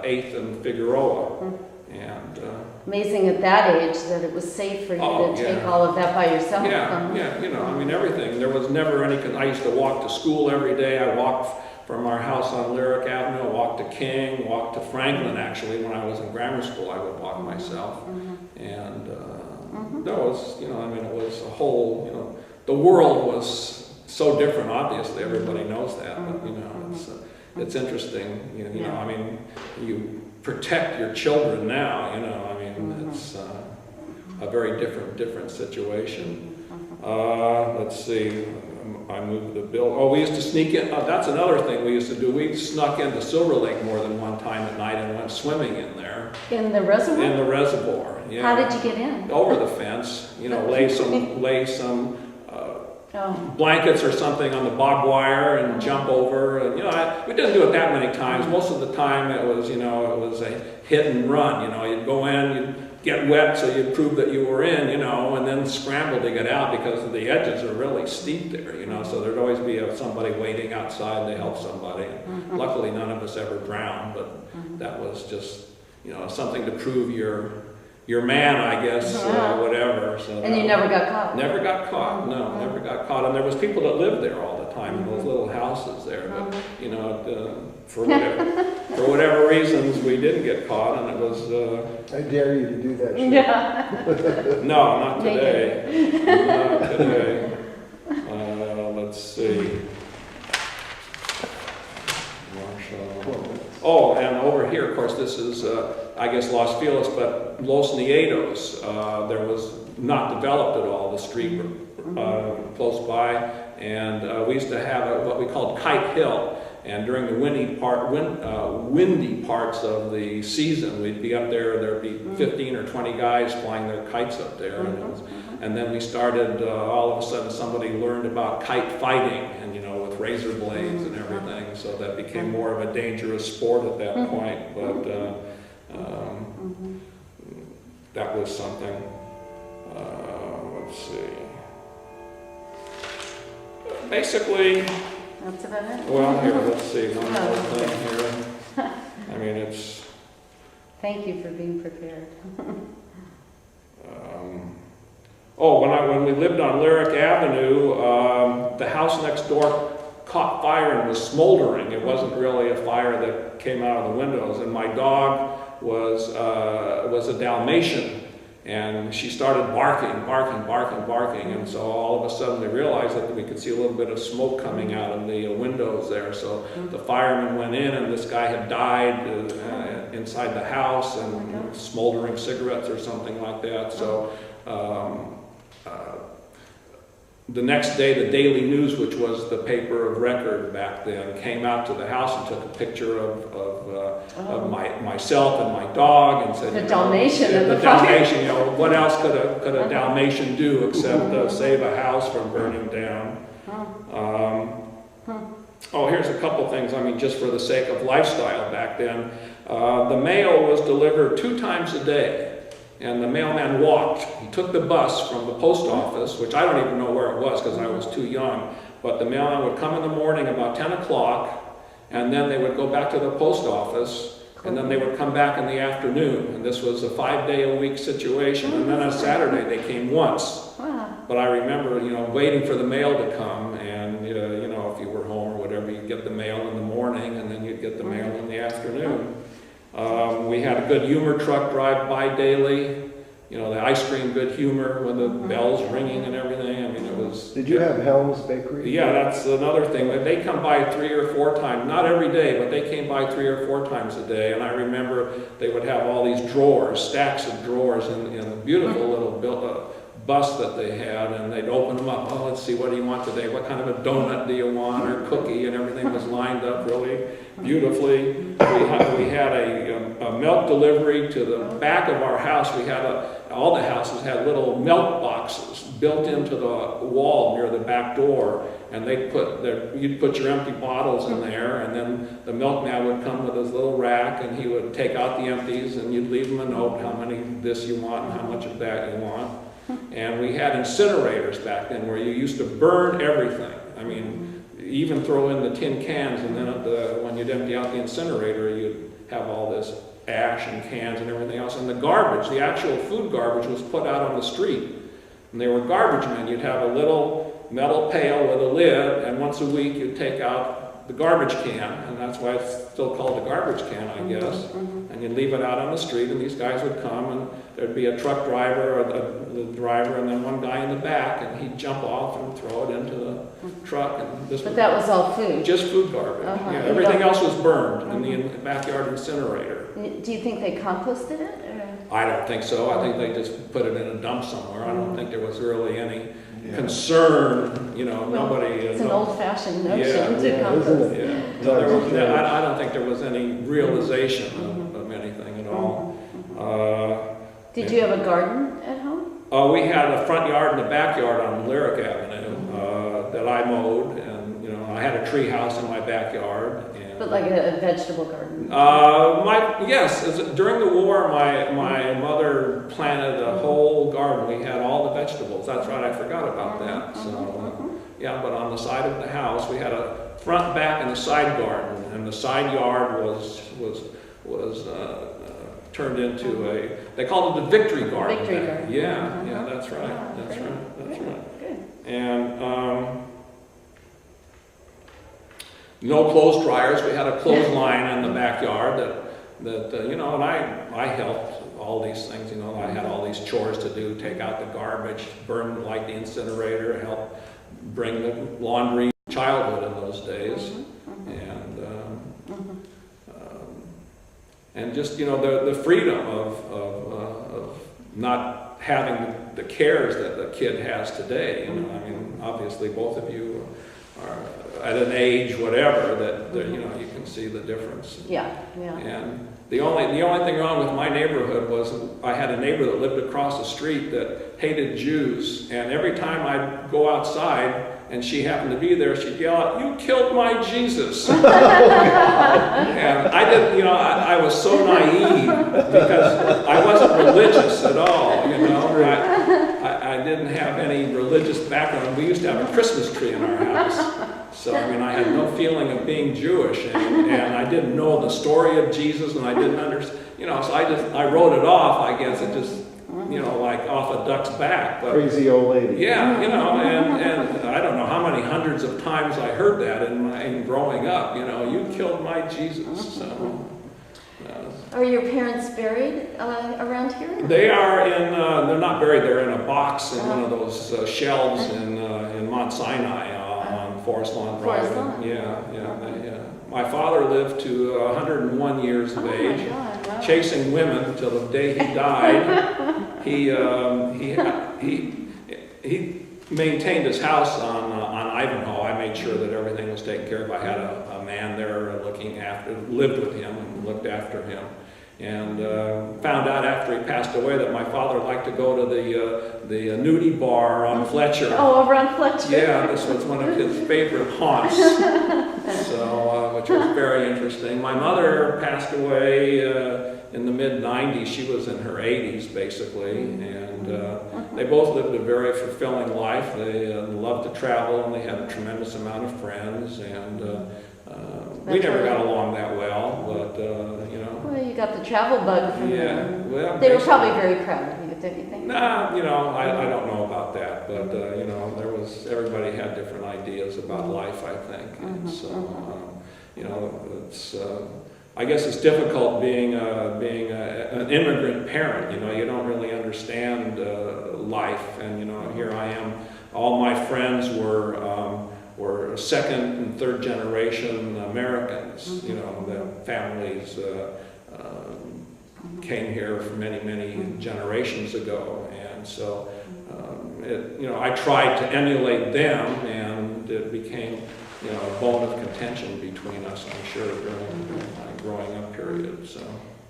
8th and Figueroa. And amazing at that age that it was safe for you to take all of that by yourself. Yeah, you know, I mean, everything. There was never any, I used to walk to school every day. I walked from our house on Lyric Avenue, I walked to King, walked to Franklin, actually. When I was in grammar school, I would walk myself. And that was, you know, I mean, it was a whole, you know, the world was so different, obviously. Everybody knows that, but, you know, it's interesting. You know, I mean, you protect your children now, you know, I mean, it's a very different situation. Let's see, I moved the bill. Oh, we used to sneak in, that's another thing we used to do. We snuck into Silver Lake more than one time at night and went swimming in there. In the reservoir? In the reservoir, yeah. How did you get in? Over the fence, you know, lay some blankets or something on the barbed wire and jump over. And, you know, we didn't do it that many times. Most of the time it was, you know, it was a hit and run. You know, you'd go in, you'd get wet so you'd prove that you were in, you know, and then scramble to get out because the edges are really steep there, you know, so there'd always be somebody waiting outside to help somebody. Luckily, none of us ever drowned, but that was just, you know, something to prove your man, I guess, whatever. So and you never got caught? Never got caught, no, never got caught. And there was people that lived there all the time in those little houses there. But, you know, for whatever reasons, we didn't get caught, and it was... I dare you to do that shit. Yeah. No, not today. Not today. Let's see. Oh, and over here, of course, this is, I guess, Los Feliz, but Los Nietos. There was not developed at all, the street close by, and we used to have what we called Kite Hill. And during the windy parts of the season, we'd be up there, there'd be 15 or 20 guys flying their kites up there. And then we started, all of a sudden somebody learned about kite fighting, and you know, with razor blades and everything, so that became more of a dangerous sport at that point. But that was something. Let's see. Basically, that's about it. Well, here, let's see, one more thing here. I mean, it's... Thank you for being prepared. When we lived on Lyric Avenue, the house next door caught fire and was smoldering. It wasn't really a fire that came out of the windows. And my dog was a Dalmatian. And she started barking. And so all of a sudden we realized that we could see a little bit of smoke coming out of the windows there. So the firemen went in, and this guy had died inside the house and smoldering cigarettes or something like that. So the next day, the Daily News, which was the paper of record back then, came out to the house and took a picture of myself and my dog and said, The Dalmatian and the the Dalmatian. You know, what else could a Dalmatian do except save a house from burning down? Oh, here's a couple things. I mean, just for the sake of lifestyle back then, the mail was delivered 2 times a day. And the mailman walked. He took the bus from the post office, which I don't even know where it was because I was too young. But the mailman would come in the morning about 10 o'clock, and then they would go back to the post office, and then they would come back in the afternoon. And this was a 5-day-a-week situation. And then on Saturday, they came once. Wow. But I remember, you know, waiting for the mail to come, and, you know, if you were home or whatever, you'd get the mail in the morning, and then you'd get the mail in the afternoon. We had a Good Humor truck drive by daily, you know, the ice cream Good Humor with the bells ringing and everything. I mean, it was... Did you have Helms Bakery? Yeah, that's another thing. They come by 3 or 4 times, not every day, but they came by 3 or 4 times a day. And I remember they would have all these drawers, stacks of drawers in the beautiful little bus that they had, and they'd open them up. Oh, let's see, what do you want today? What kind of a donut do you want, or cookie? And everything was lined up really beautifully. We had a milk delivery to the back of our house. We had all the houses had little milk boxes built into the wall near the back door, and you'd put your empty bottles in there, and then the milkman would come with his little rack, and he would take out the empties, and you'd leave him a note how many of this you want and how much of that you want. And we had incinerators back then where you used to burn everything. I mean, even throw in the tin cans, and then when you'd empty out the incinerator, you'd have all this ash and cans and everything else. And the garbage, the actual food garbage, was put out on the street. And they were garbage men. You'd have a little metal pail with a lid, and once a week you'd take out the garbage can, and that's why it's still called a garbage can, I guess. And you'd leave it out on the street, and these guys would come, and there'd be a truck driver, or the driver, and then one guy in the back, and he'd jump off and throw it into the truck. And But that was all food? Just food garbage. Yeah, everything else was burned in the backyard incinerator. Do you think they composted it? Or? I don't think so. I think they just put it in a dump somewhere. I don't think there was really any concern, you know, nobody... It's an old-fashioned notion to isn't compost. it? I don't think there was any realization of anything at all. Did you have a garden at home? We had a front yard and a backyard on Lyric Avenue that I mowed, and, you know, I had a tree house in my backyard. But like a vegetable garden? Yes, during the war, my mother planted a whole garden. We had all the vegetables. That's right, I forgot about that. So, yeah, but on the side of the house, we had a front, back, and a side garden, and the side yard was turned into they called it the Victory Garden. Victory Garden. Yeah, that's right. That's right. Good. And no clothes dryers. We had a clothesline in the backyard that you know, and I helped all these things. You know, I had all these chores to do: take out the garbage, burn like the incinerator, help bring the laundry. Childhood in those days, and just, you know, the freedom of not having the cares that the kid has today. You know, I mean, obviously both of you are at an age, whatever, that you know, you can see the difference. Yeah. And the only thing wrong with my neighborhood was I had a neighbor that lived across the street that hated Jews, and every time I'd go outside and she happened to be there, she'd yell out, "You killed my Jesus!" And I didn't, you know, I was so naive because I wasn't religious at all. You know, I didn't have any religious background. We used to have a Christmas tree in our house. So, I mean, I had no feeling of being Jewish, and I didn't know the story of Jesus, and I didn't understand, you know, so I wrote it off, I guess. It just, you know, like off a duck's back. But, crazy old lady. Yeah, you know, and I don't know how many hundreds of times I heard that in growing up, you know, "You killed my Jesus." So, Are your parents buried around here? they are they're not buried, they're in a box in one of those shelves in Mount Sinai on Forest Lawn Drive. Forest Lawn. Yeah. My father lived to 101 years of age. My God, wow. Chasing women till the day he died. He maintained his house on Ivanhoe. I made sure that everything was taken care of. I had a man there lived with him and looked after him. And found out after he passed away that my father liked to go to the nudie bar on Fletcher. Oh, over on Fletcher. Yeah, this was one of his favorite haunts. So, which was very interesting. My mother passed away in the mid-90s. She was in her 80s, basically, and they both lived a very fulfilling life. They loved to travel, and they had a tremendous amount of friends, and we never got along that well, but, you know. Well, you got the travel bug from them. Well, they were probably very proud of you, don't you think? Nah, you know, I don't know about that, but, you know, everybody had different ideas about life, I think, and so, you know, it's, I guess it's difficult being an immigrant parent, you know, you don't really understand life, and, you know, here I am, all my friends were second and third generation Americans. You know, the families came here from many generations ago, and so you know, I tried to emulate them, and it became, you know, a bone of contention between us, I'm sure, during my growing up period. So.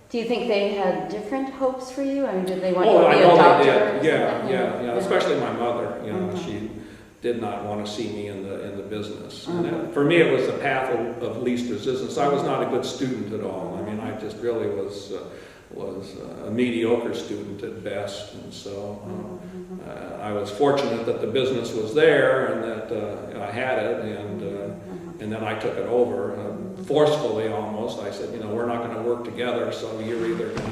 Do you think they had different hopes for you? I mean, did they want you Oh, to I be a know doctor? they did. Yeah. Especially my mother. You know, she did not want to see me in the business. And that, for me, it was the path of least resistance. I was not a good student at all. I mean, I just really was a mediocre student at best, and so I was fortunate that the business was there and that I had it, and then I took it over forcefully almost. I said, you know, we're not going to work together, so you're either going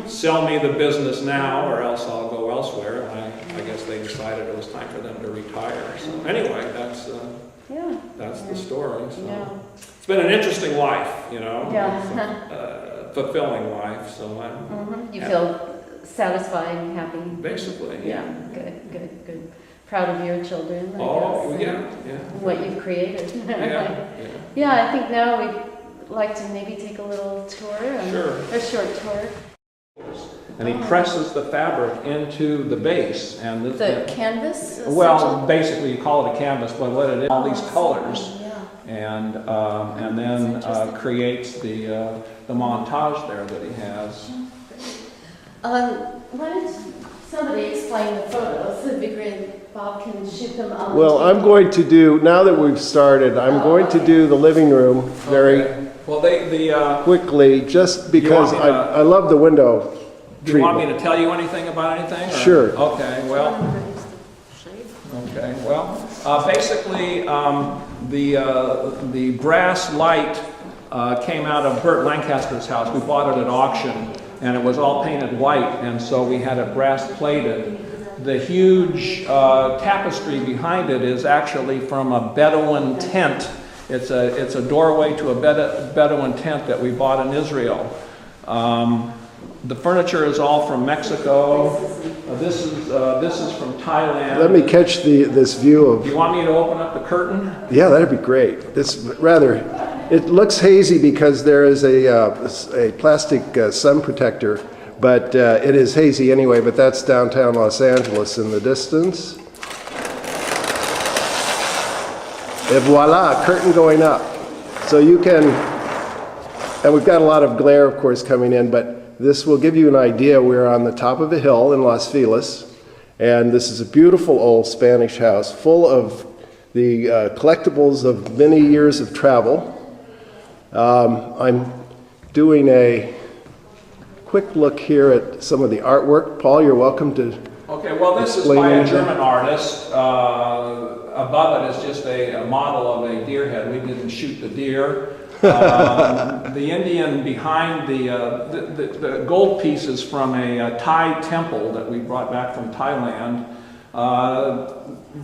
to sell me the business now or else I'll go elsewhere. And I guess they decided it was time for them to retire. So anyway, that's the story. So it's been an interesting life, you know. Fulfilling life, so I'm you feel satisfied and happy. Basically, yeah. Good. Proud of your children. I guess, What you've created. I think now we'd like to maybe take a little tour. A short tour. And he presses the fabric into the base, and the canvas. Well, basically, you call it a canvas, but what it is, all these colors. And then creates the montage there that he has. Why don't somebody explain the photos? It'd be great if Bob can shoot them on. Well, I'm going to do, now that we've started, I'm going to do the living room very quickly, just because I love the window treatment. Do you want me to tell you anything about anything? Or? Sure. Okay, well. Basically, the brass light came out of Burt Lancaster's house. We bought it at auction, and it was all painted white, and so we had it brass plated. The huge tapestry behind it is actually from a Bedouin tent. It's a doorway to a Bedouin tent that we bought in Israel. The furniture is all from Mexico. This is from Thailand. Let me catch this view of. Do you want me to open up the curtain? Yeah, that'd be great. It looks hazy because there is a plastic sun protector, but it is hazy anyway. But that's downtown Los Angeles in the distance. Et voila, curtain going up. So you can, and we've got a lot of glare, of course, coming in, but this will give you an idea. We're on the top of a hill in Los Feliz, and this is a beautiful old Spanish house full of the collectibles of many years of travel. I'm doing a quick look here at some of the artwork. Paul, you're welcome to. Okay, well, this is by a German artist. Above it is just a model of a deer head. We didn't shoot the deer. The Indian behind the gold pieces from a Thai temple that we brought back from Thailand.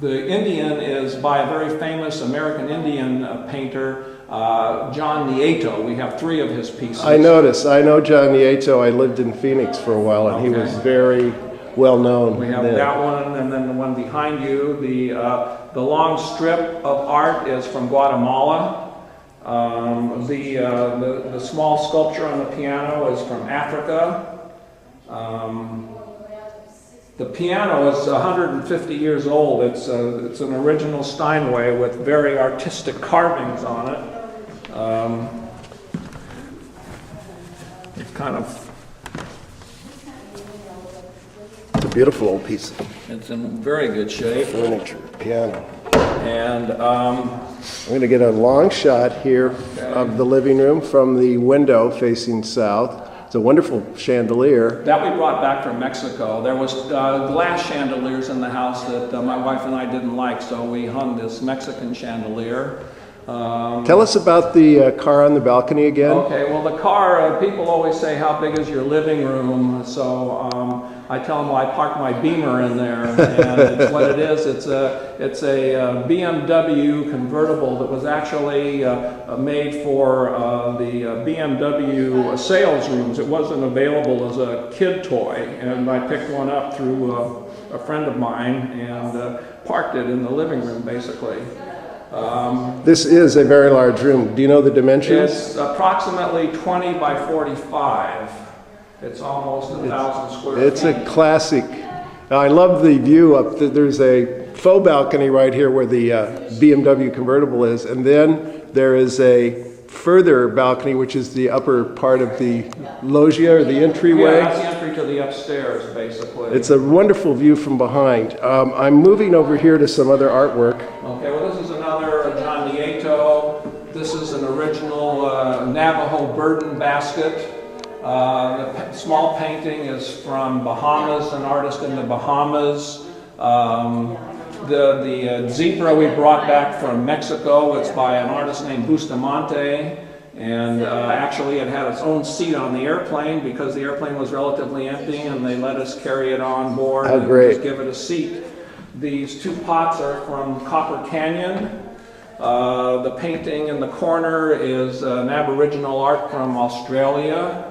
The Indian is by a very famous American Indian painter, John Nieto. We have 3 of his pieces. I know John Nieto. I lived in Phoenix for a while, and he was very well known. We have that one, and then the one behind you. The long strip of art is from Guatemala. The small sculpture on the piano is from Africa. The piano is 150 years old. It's an original Steinway with very artistic carvings on it. It's kind of... It's a beautiful old piece of It's in very good shape. furniture, piano. And I'm going to get a long shot here of the living room from the window facing south. It's a wonderful chandelier. that we brought back from Mexico. There was glass chandeliers in the house that my wife and I didn't like, so we hung this Mexican chandelier. Tell us about the car on the balcony again. Okay, well the car, people always say, how big is your living room? So I tell them, well, I parked my Beamer in there, and it's what it is. It's a BMW convertible that was actually made for the BMW sales rooms. It wasn't available as a kid toy, and I picked one up through a friend of mine and parked it in the living room, basically. This is a very large room. Do you know the dimensions? It's approximately 20 by 45. It's almost 1,000 square feet. It's a classic. I love the view up. There's a faux balcony right here where the BMW convertible is, and then there is a further balcony, which is the upper part of the loggia or the entryway. Yeah, that's the entry to the upstairs, basically. It's a wonderful view from behind. I'm moving over here to some other artwork. Okay, well this is another John Nieto. This is an original Navajo burden basket. The small painting is from Bahamas, an artist in the Bahamas. The zebra we brought back from Mexico. It's by an artist named Bustamante. And actually it had its own seat on the airplane because the airplane was relatively empty, and they let us carry it on board and just give it a seat. These two pots are from Copper Canyon. The painting in the corner is an Aboriginal art from Australia.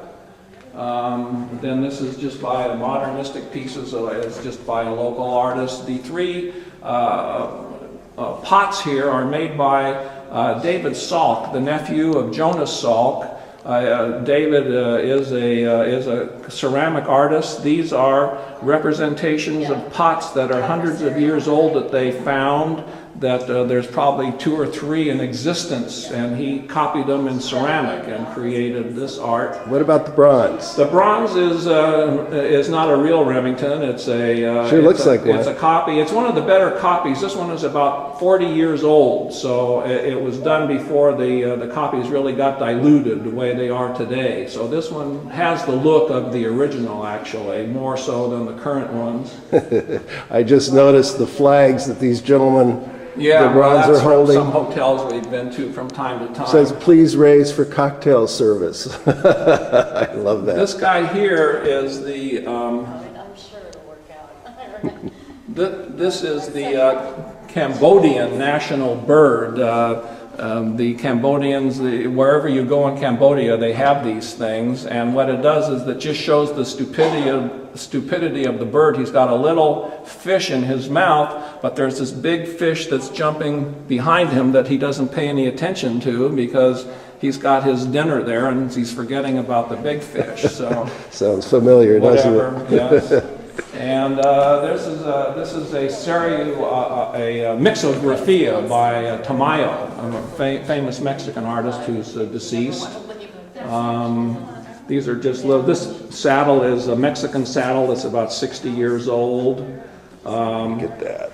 Then this is just by modernistic pieces, it's just by a local artist. The three pots here are made by David Salk, the nephew of Jonas Salk. David is a ceramic artist. These are representations of pots that are hundreds of years old that they found, that there's probably 2 or 3 in existence, and he copied them in ceramic and created this art. What about the bronze? The bronze is not a real Remington. It's a sure looks like one. It's a copy. It's one of the better copies. This one is about 40 years old, so it was done before the copies really got diluted the way they are today. So this one has the look of the original, actually, more so than the current ones. I just noticed the flags that these gentlemen, yeah, the bronze that's are holding. From some hotels we've been to from time to time. Says, please raise for cocktail service. I love that. This guy here is the, I'm sure it'll work out. this is the Cambodian national bird. The Cambodians, wherever you go in Cambodia, they have these things, and what it does is that just shows the stupidity of the bird. He's got a little fish in his mouth, but there's this big fish that's jumping behind him that he doesn't pay any attention to because he's got his dinner there and he's forgetting about the big fish. So sounds familiar, doesn't it? Yes. And this is a mixographia by Tamayo, a famous Mexican artist who's deceased. These are just little. This saddle is a Mexican saddle that's about 60 years old. Get that.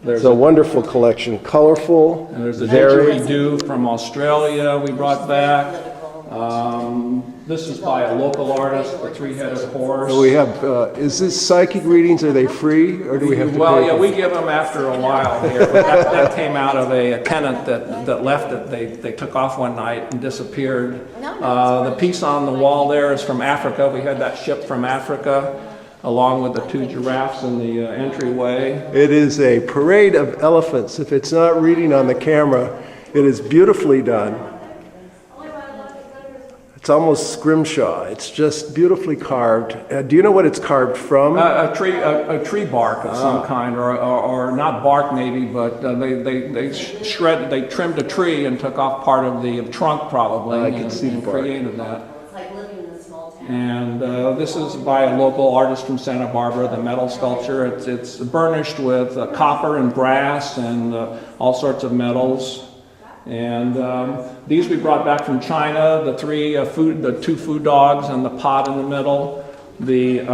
There's It's a wonderful collection, colorful. And there's a very didgeridoo from Australia we brought back. This is by a local artist, the three-headed horse. We have. Is this psychic readings? Are they free, or do we have to Well, pay? yeah, we give them after a while here. But that came out of a tenant that left it. They took off one night and disappeared. The piece on the wall there is from Africa. We had that shipped from Africa, along with the 2 giraffes in the entryway. It is a parade of elephants. If it's not reading on the camera, it is beautifully done. It's almost scrimshaw. It's just beautifully carved. Do you know what it's carved from? A tree bark of some kind, or not bark maybe, but they trimmed a tree and took off part of the trunk probably. I can see the bark. Created that. It's like living in a small town. And this is by a local artist from Santa Barbara, the metal sculpture. It's burnished with copper and brass and all sorts of metals. And these we brought back from China, the two food dogs and the pot in the middle. The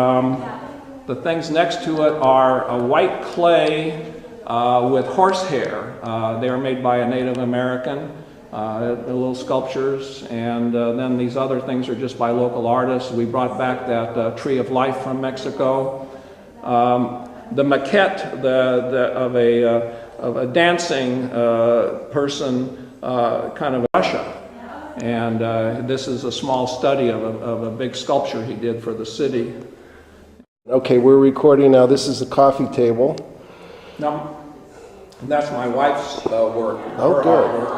things next to it are a white clay with horsehair. They were made by a Native American. The little sculptures, and then these other things are just by local artists. We brought back that tree of life from Mexico. The maquette of a dancing person, kind of Russia, and this is a small study of a big sculpture he did for the city. Okay, we're recording now. This is a coffee table. Now, that's my wife's work. Oh, good.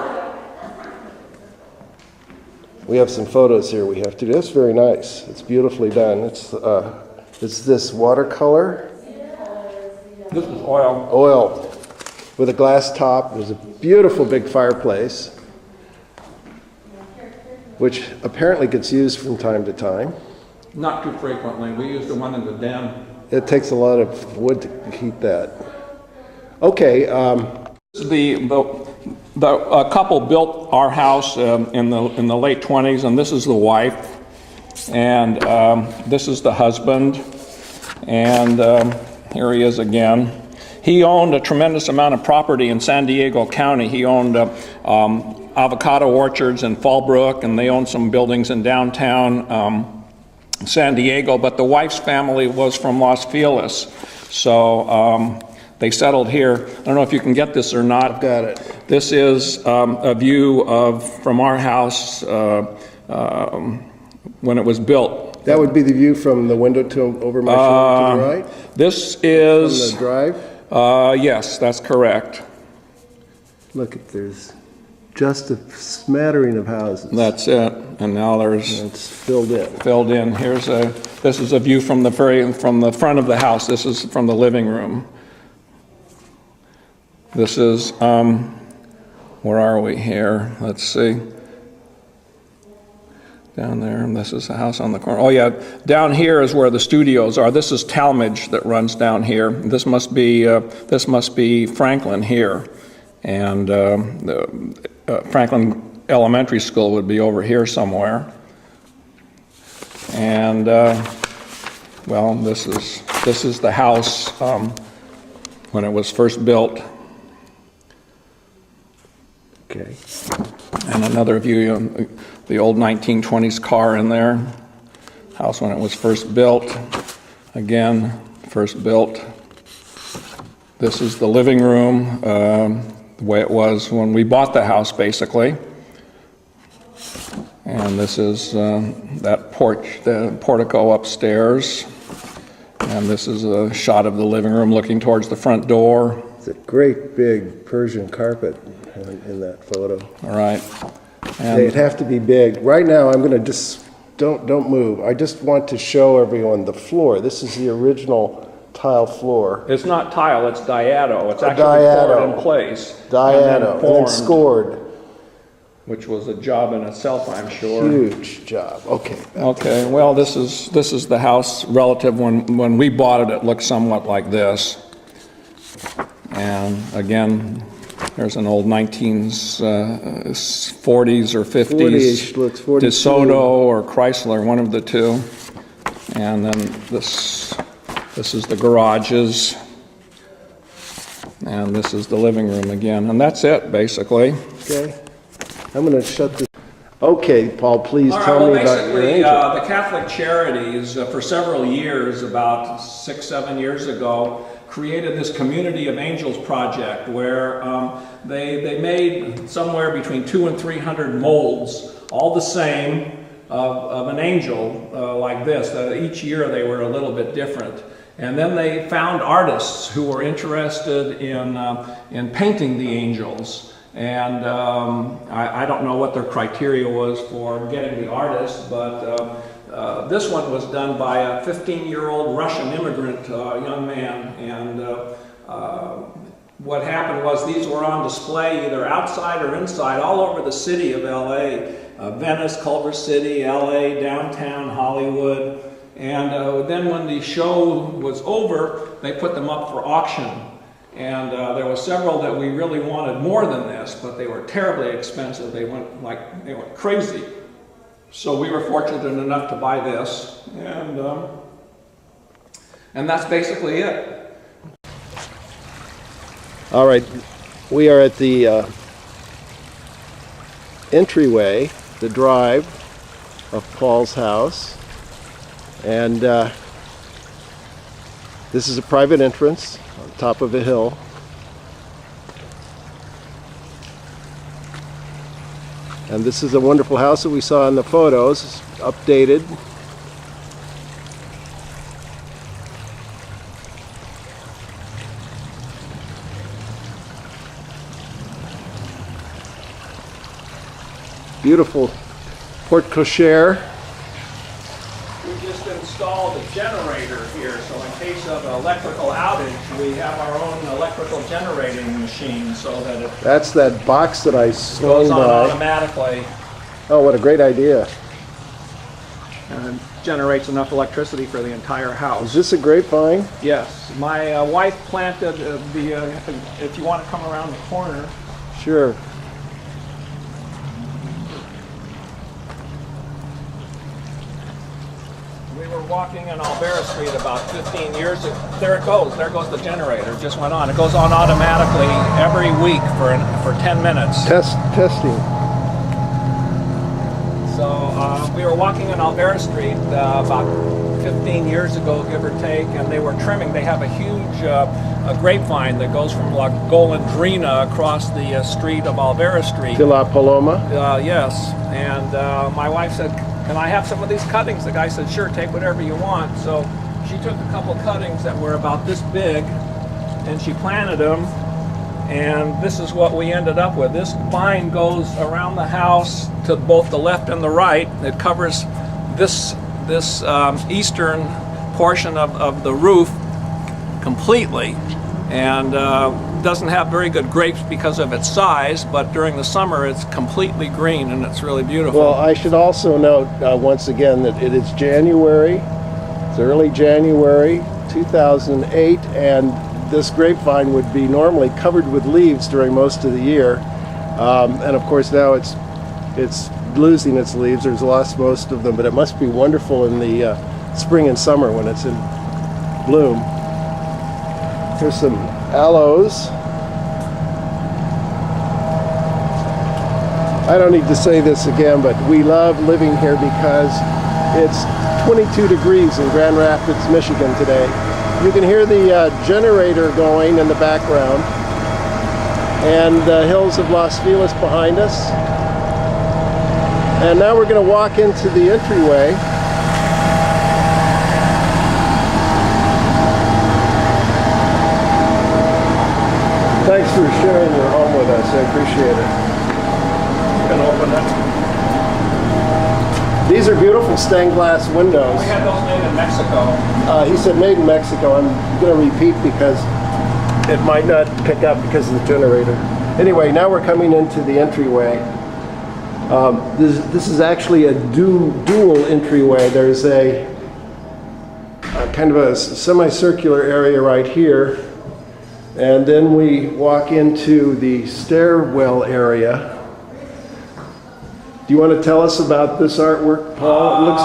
We have some photos here we have to do. That's very nice. It's beautifully done. It's this watercolor? This is oil. Oil with a glass top. There's a beautiful big fireplace, which apparently gets used from time to time. Not too frequently. We use the one in the den. It takes a lot of wood to heat that. Okay. The couple built our house in the late 20s, and this is the wife, and this is the husband, and here he is again. He owned a tremendous amount of property in San Diego County. He owned avocado orchards in Fallbrook, and they owned some buildings in downtown San Diego, but the wife's family was from Los Feliz, so they settled here. I don't know if you can get this or not. I've got it. This is a view from our house when it was built. That would be the view from the window over my shoulder to the right? This is... From the drive? Yes, that's correct. Look, there's just a smattering of houses. That's it. And now it's filled in. Filled in. This is a view from the front of the house. This is from the living room. This is, where are we here? Let's see. Down there, and this is the house on the corner. Oh yeah, down here is where the studios are. This is Talmadge that runs down here. This must be Franklin here. And Franklin Elementary School would be over here somewhere. And, well, this is the house when it was first built. Okay. And another view of the old 1920s car in there. House when it was first built. Again, first built. This is the living room, the way it was when we bought the house, basically. And this is that porch, the portico upstairs. And this is a shot of the living room looking towards the front door. It's a great big Persian carpet in that photo. All right. And they'd have to be big. Right now, I'm going to just, don't move. I just want to show everyone the floor. This is the original tile floor. it's not tile, it's diado. It's actually poured in place. Diado, and then scored. Which was a job in itself, I'm sure. Huge job. Okay. Okay, well, this is the house relative. When we bought it, it looked somewhat like this. And again, there's an old 1940s or 50s 40-ish, looks 42. DeSoto or Chrysler, one of the two. And then this is the garages. And this is the living room again. And that's it, basically. Okay. I'm going to shut this. Okay, Paul, please tell me about your basically, angel. the Catholic Charities, for several years, about 6-7 years ago, created this Community of Angels project where they made somewhere between 200 and 300 molds, all the same, of an angel like this. Each year they were a little bit different. And then they found artists who were interested in painting the angels. And I don't know what their criteria was for getting the artist, but this one was done by a 15-year-old Russian immigrant young man. And what happened was these were on display either outside or inside all over the city of LA. Venice, Culver City, LA, downtown Hollywood. And then when the show was over, they put them up for auction. And there were several that we really wanted more than this, but they were terribly expensive. They went crazy. So we were fortunate enough to buy this, and that's basically it. All right, we are at the entryway, the drive of Paul's house, and this is a private entrance on top of a hill. And this is a wonderful house that we saw in the photos, it's updated. Beautiful porte cochere. We just installed a generator here, so in case of an electrical outage, we have our own electrical generating machine so that it That's that box that I swung goes on by. automatically Oh, what a great idea. and generates enough electricity for the entire Is house. this a grapevine? Yes, my wife planted if you want to come around the corner, Sure. we were walking in Alvera Street about 15 years ago. There goes the generator, just went on. It goes on automatically every week for 10 minutes. Testing. So we were walking in Alvera Street about 15 years ago, give or take, and they were trimming. They have a huge a grapevine that goes from La Golondrina across the street of Alvera Street. De La Paloma. Yes, and my wife said, "Can I have some of these cuttings?" The guy said, "Sure, take whatever you want." So she took a couple cuttings that were about this big, and she planted them, and this is what we ended up with. This vine goes around the house to both the left and the right. It covers this eastern portion of the roof completely, and doesn't have very good grapes because of its size, but during the summer it's completely green and it's really beautiful. Well, I should also note once again that it is January. It's early January 2008, and this grapevine would be normally covered with leaves during most of the year, and of course now it's losing its leaves. There's lost most of them, but it must be wonderful in the spring and summer when it's in bloom. Here's some aloes. I don't need to say this again, but we love living here because it's 22 degrees in Grand Rapids, Michigan today. You can hear the generator going in the background, and the hills of Los Feliz behind us. And now we're going to walk into the entryway. Thanks for sharing your home with us. I appreciate it. You can open it. These are beautiful stained glass windows. We had those made in Mexico. He said made in Mexico. I'm going to repeat because it might not pick up because of the generator. Anyway, now we're coming into the entryway. This is actually a dual entryway. There's a kind of a semicircular area right here, and then we walk into the stairwell area. Do you want to tell us about this artwork, Paul? It looks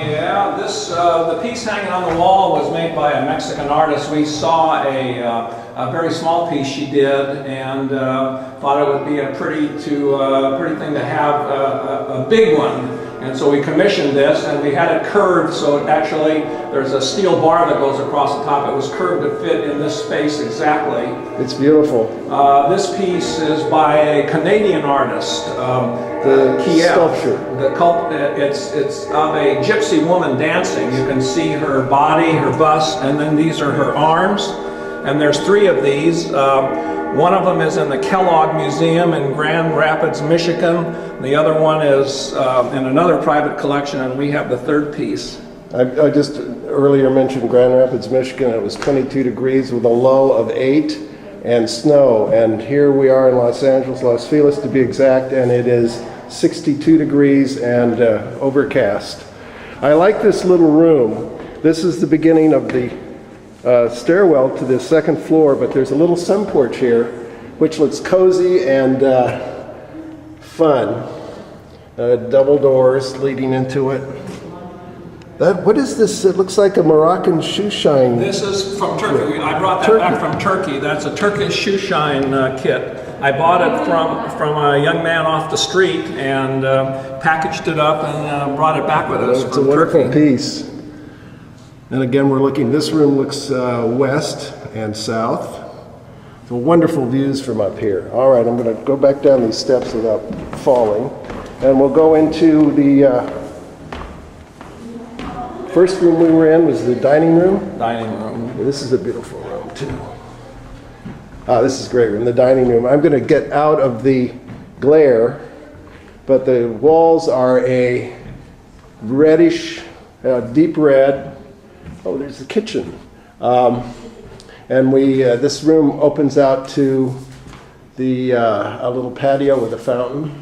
yeah, the piece hanging on the wall was made by a Mexican artist. We saw a very small piece she did and thought it would be a pretty thing to have a big one. And so we commissioned this, and we had it curved, so it actually, there's a steel bar that goes across the top. It was curved to fit in this space exactly. It's beautiful. This piece is by a Canadian artist. The Kiev. sculpture. It's of a gypsy woman dancing. You can see her body, her bust, and then these are her arms. And there's 3 of these. One of them is in the Kellogg Museum in Grand Rapids, Michigan. The other one is in another private collection, and we have the 3rd piece. I just earlier mentioned Grand Rapids, Michigan. It was 22 degrees with a low of 8 and snow. And here we are in Los Angeles, Los Feliz to be exact, and it is 62 degrees and overcast. I like this little room. This is the beginning of the stairwell to the second floor, but there's a little sun porch here, which looks cozy and fun. Double doors leading into it. What is this? It looks like a Moroccan shoe shine. This is from Turkey. I brought that back from Turkey. That's a Turkish shoe shine kit. I bought it from a young man off the street and packaged it up and brought it back with us. It's a wonderful piece. And again, we're looking, this room looks west and south. So wonderful views from up here. All right, I'm going to go back down these steps without falling. And we'll go into the first room we were in was the dining room. Dining room. This is a beautiful room too. This is a great room, the dining room. I'm going to get out of the glare, but the walls are a reddish, deep red. Oh, there's the kitchen. And this room opens out to the a little patio with a fountain.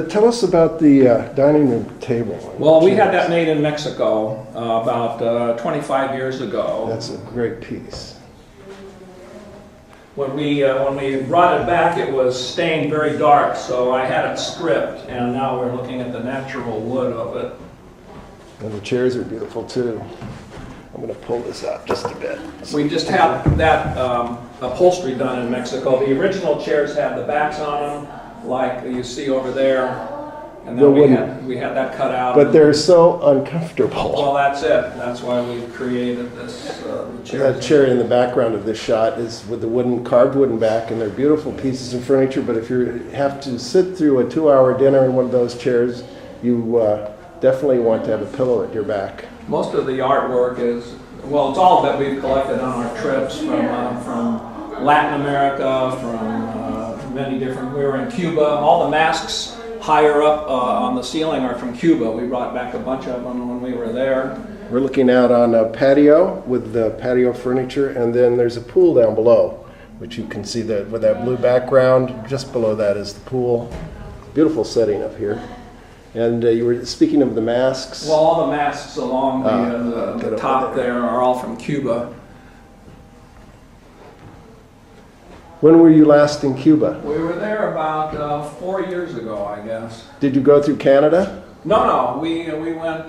Tell us about the dining room table. Well, we had that made in Mexico about 25 years ago. That's a great piece. When we brought it back, it was stained very dark, so I had it stripped, and now we're looking at the natural wood of it. And the chairs are beautiful too. I'm going to pull this out just a bit. We just had that upholstery done in Mexico. The original chairs have the backs on them, like you see over there, and then we had that cut out. But they're so uncomfortable. Well, that's it. That's why we created this chair. That chair in the background of this shot is with the carved wooden back, and they're beautiful pieces of furniture. But if you have to sit through a 2-hour dinner in one of those chairs, you definitely want to have a pillow at your back. Most of the artwork is, well, it's all that we've collected on our trips from Latin America, from many different, we were in Cuba. All the masks higher up on the ceiling are from Cuba. We brought back a bunch of them when we were there. We're looking out on a patio with the patio furniture, and then there's a pool down below, which you can see that with that blue background. Just below that is the pool. Beautiful setting up here. And you were speaking of the masks. Well, all the masks along the top there are all from Cuba. When were you last in Cuba? We were there about 4 years ago, I guess. Did you go through Canada? No. We went.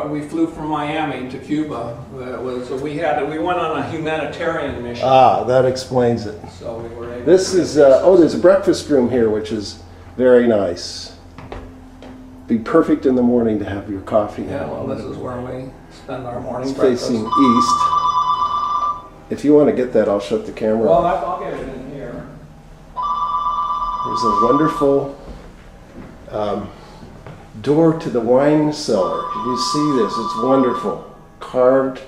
We flew from Miami to Cuba. We went on a humanitarian mission. That explains it. So we were able. This is there's a breakfast room here, which is very nice. Be perfect in the morning to have your coffee. Yeah, well, this is where we spend our morning it's breakfast. Facing east. If you want to get that, I'll shut the camera Well, off. I'll get it in here. There's a wonderful door to the wine cellar. Did you see this? It's wonderful. Carved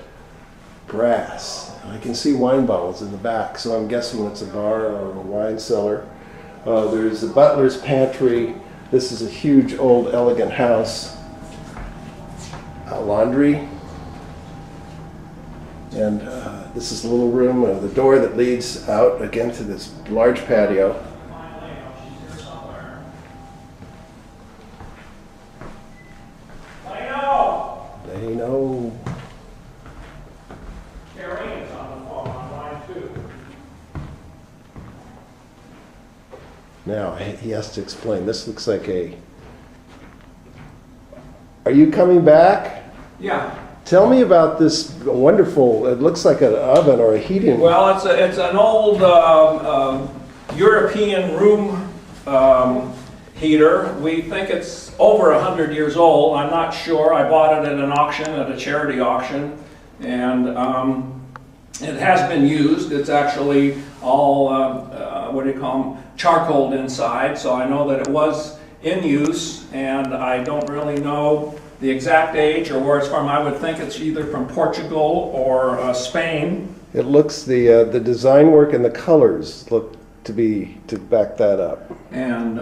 brass. I can see wine bottles in the back, so I'm guessing it's a bar or a wine cellar. There's the butler's pantry. This is a huge, old, elegant house. A laundry. And this is the little room, the door that leads out again to this large patio. They know. Karen's on the phone on mine too. Now, he has to explain. This looks like Are you coming back? Yeah. Tell me about this wonderful, it looks like an oven or a heating. Well, it's an old European room heater. We think it's over 100 years old. I'm not sure. I bought it at an auction, at a charity auction, and it has been used. It's actually all, what do you call them, charcoaled inside, so I know that it was in use, and I don't really know the exact age or where it's from. I would think it's either from Portugal or Spain. It looks, the design work and the colors look to back that up. And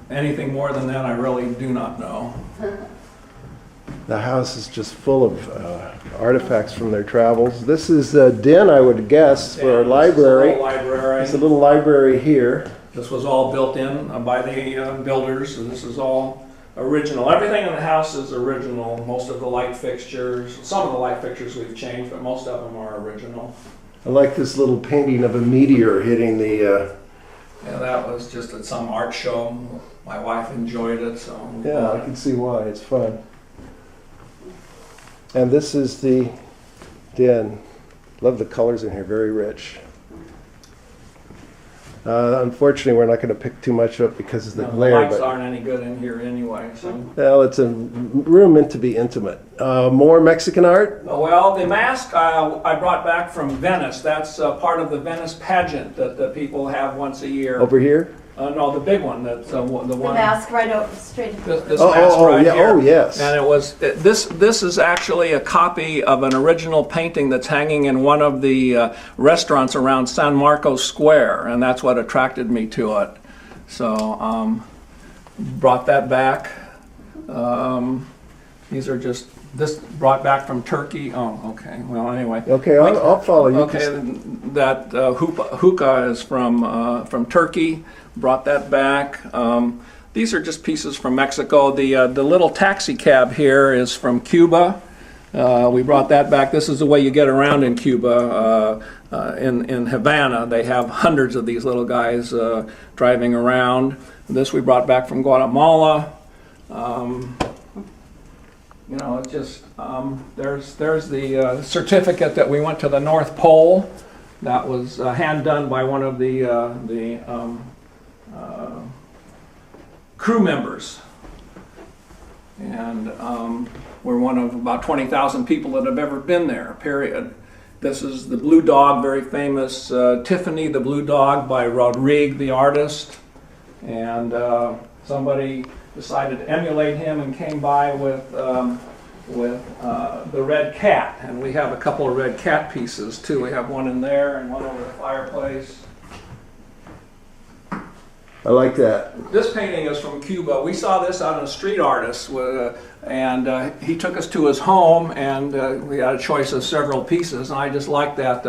anything more than that, I really do not know. The house is just full of artifacts from their travels. This is a den, I would guess, for a library. It's a little library. There's a little library here. This was all built in by the builders, and this is all original. Everything in the house is original. Most of the light fixtures, some of the light fixtures we've changed, but most of them are original. I like this little painting of a meteor hitting the, Yeah, that was just at some art show. My wife enjoyed it, so. yeah, I can see why, it's fun. And this is the den. Love the colors in here, very rich. Unfortunately, we're not going to pick too much up because of the The glare. lights But, aren't any good in here anyway, so. well, it's a room meant to be intimate. More Mexican art? Well, the mask I brought back from Venice. That's part of the Venice pageant that the people have once a year. Over here? No, the big one. That's the one. The mask right over straight. This Oh, mask right yeah, here. oh, yes. And it was this is actually a copy of an original painting that's hanging in one of the restaurants around San Marcos Square, and that's what attracted me to it. So brought that back. These are just this brought back from Turkey. Oh, okay. Well, anyway. Okay, I'll follow you. Okay, that hookah is from Turkey. Brought that back. These are just pieces from Mexico. The little taxi cab here is from Cuba. We brought that back. This is the way you get around in Cuba. In Havana, they have hundreds of these little guys driving around. This we brought back from Guatemala. You know, it's just there's the certificate that we went to the North Pole. That was hand done by one of the crew members, and we're one of about 20,000 people that have ever been there. Period. This is the Blue Dog, very famous Tiffany the Blue Dog by Rodrigue, the artist, and somebody decided to emulate him and came by with the red cat, and we have a couple of red cat pieces too. We have one in there and one over the fireplace. I like that. This painting is from Cuba. We saw this on a street artist, and he took us to his home, and we had a choice of several pieces, and I just like that.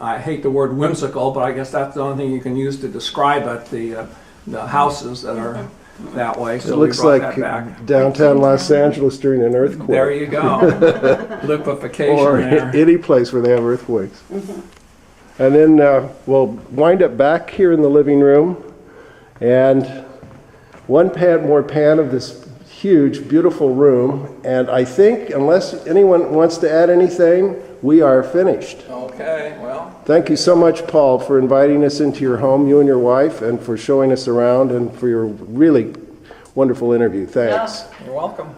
I hate the word whimsical, but I guess that's the only thing you can use to describe it. The houses that are that way. So It looks we brought like that back. downtown Los Angeles during an earthquake. There you go. Liquefaction Or there. any place where they have earthquakes. And then we'll wind up back here in the living room, and one more pan of this huge, beautiful room. And I think, unless anyone wants to add anything, we are finished. Okay, well. Thank you so much, Paul, for inviting us into your home, you and your wife, and for showing us around, and for your really wonderful interview. Thanks. You're welcome.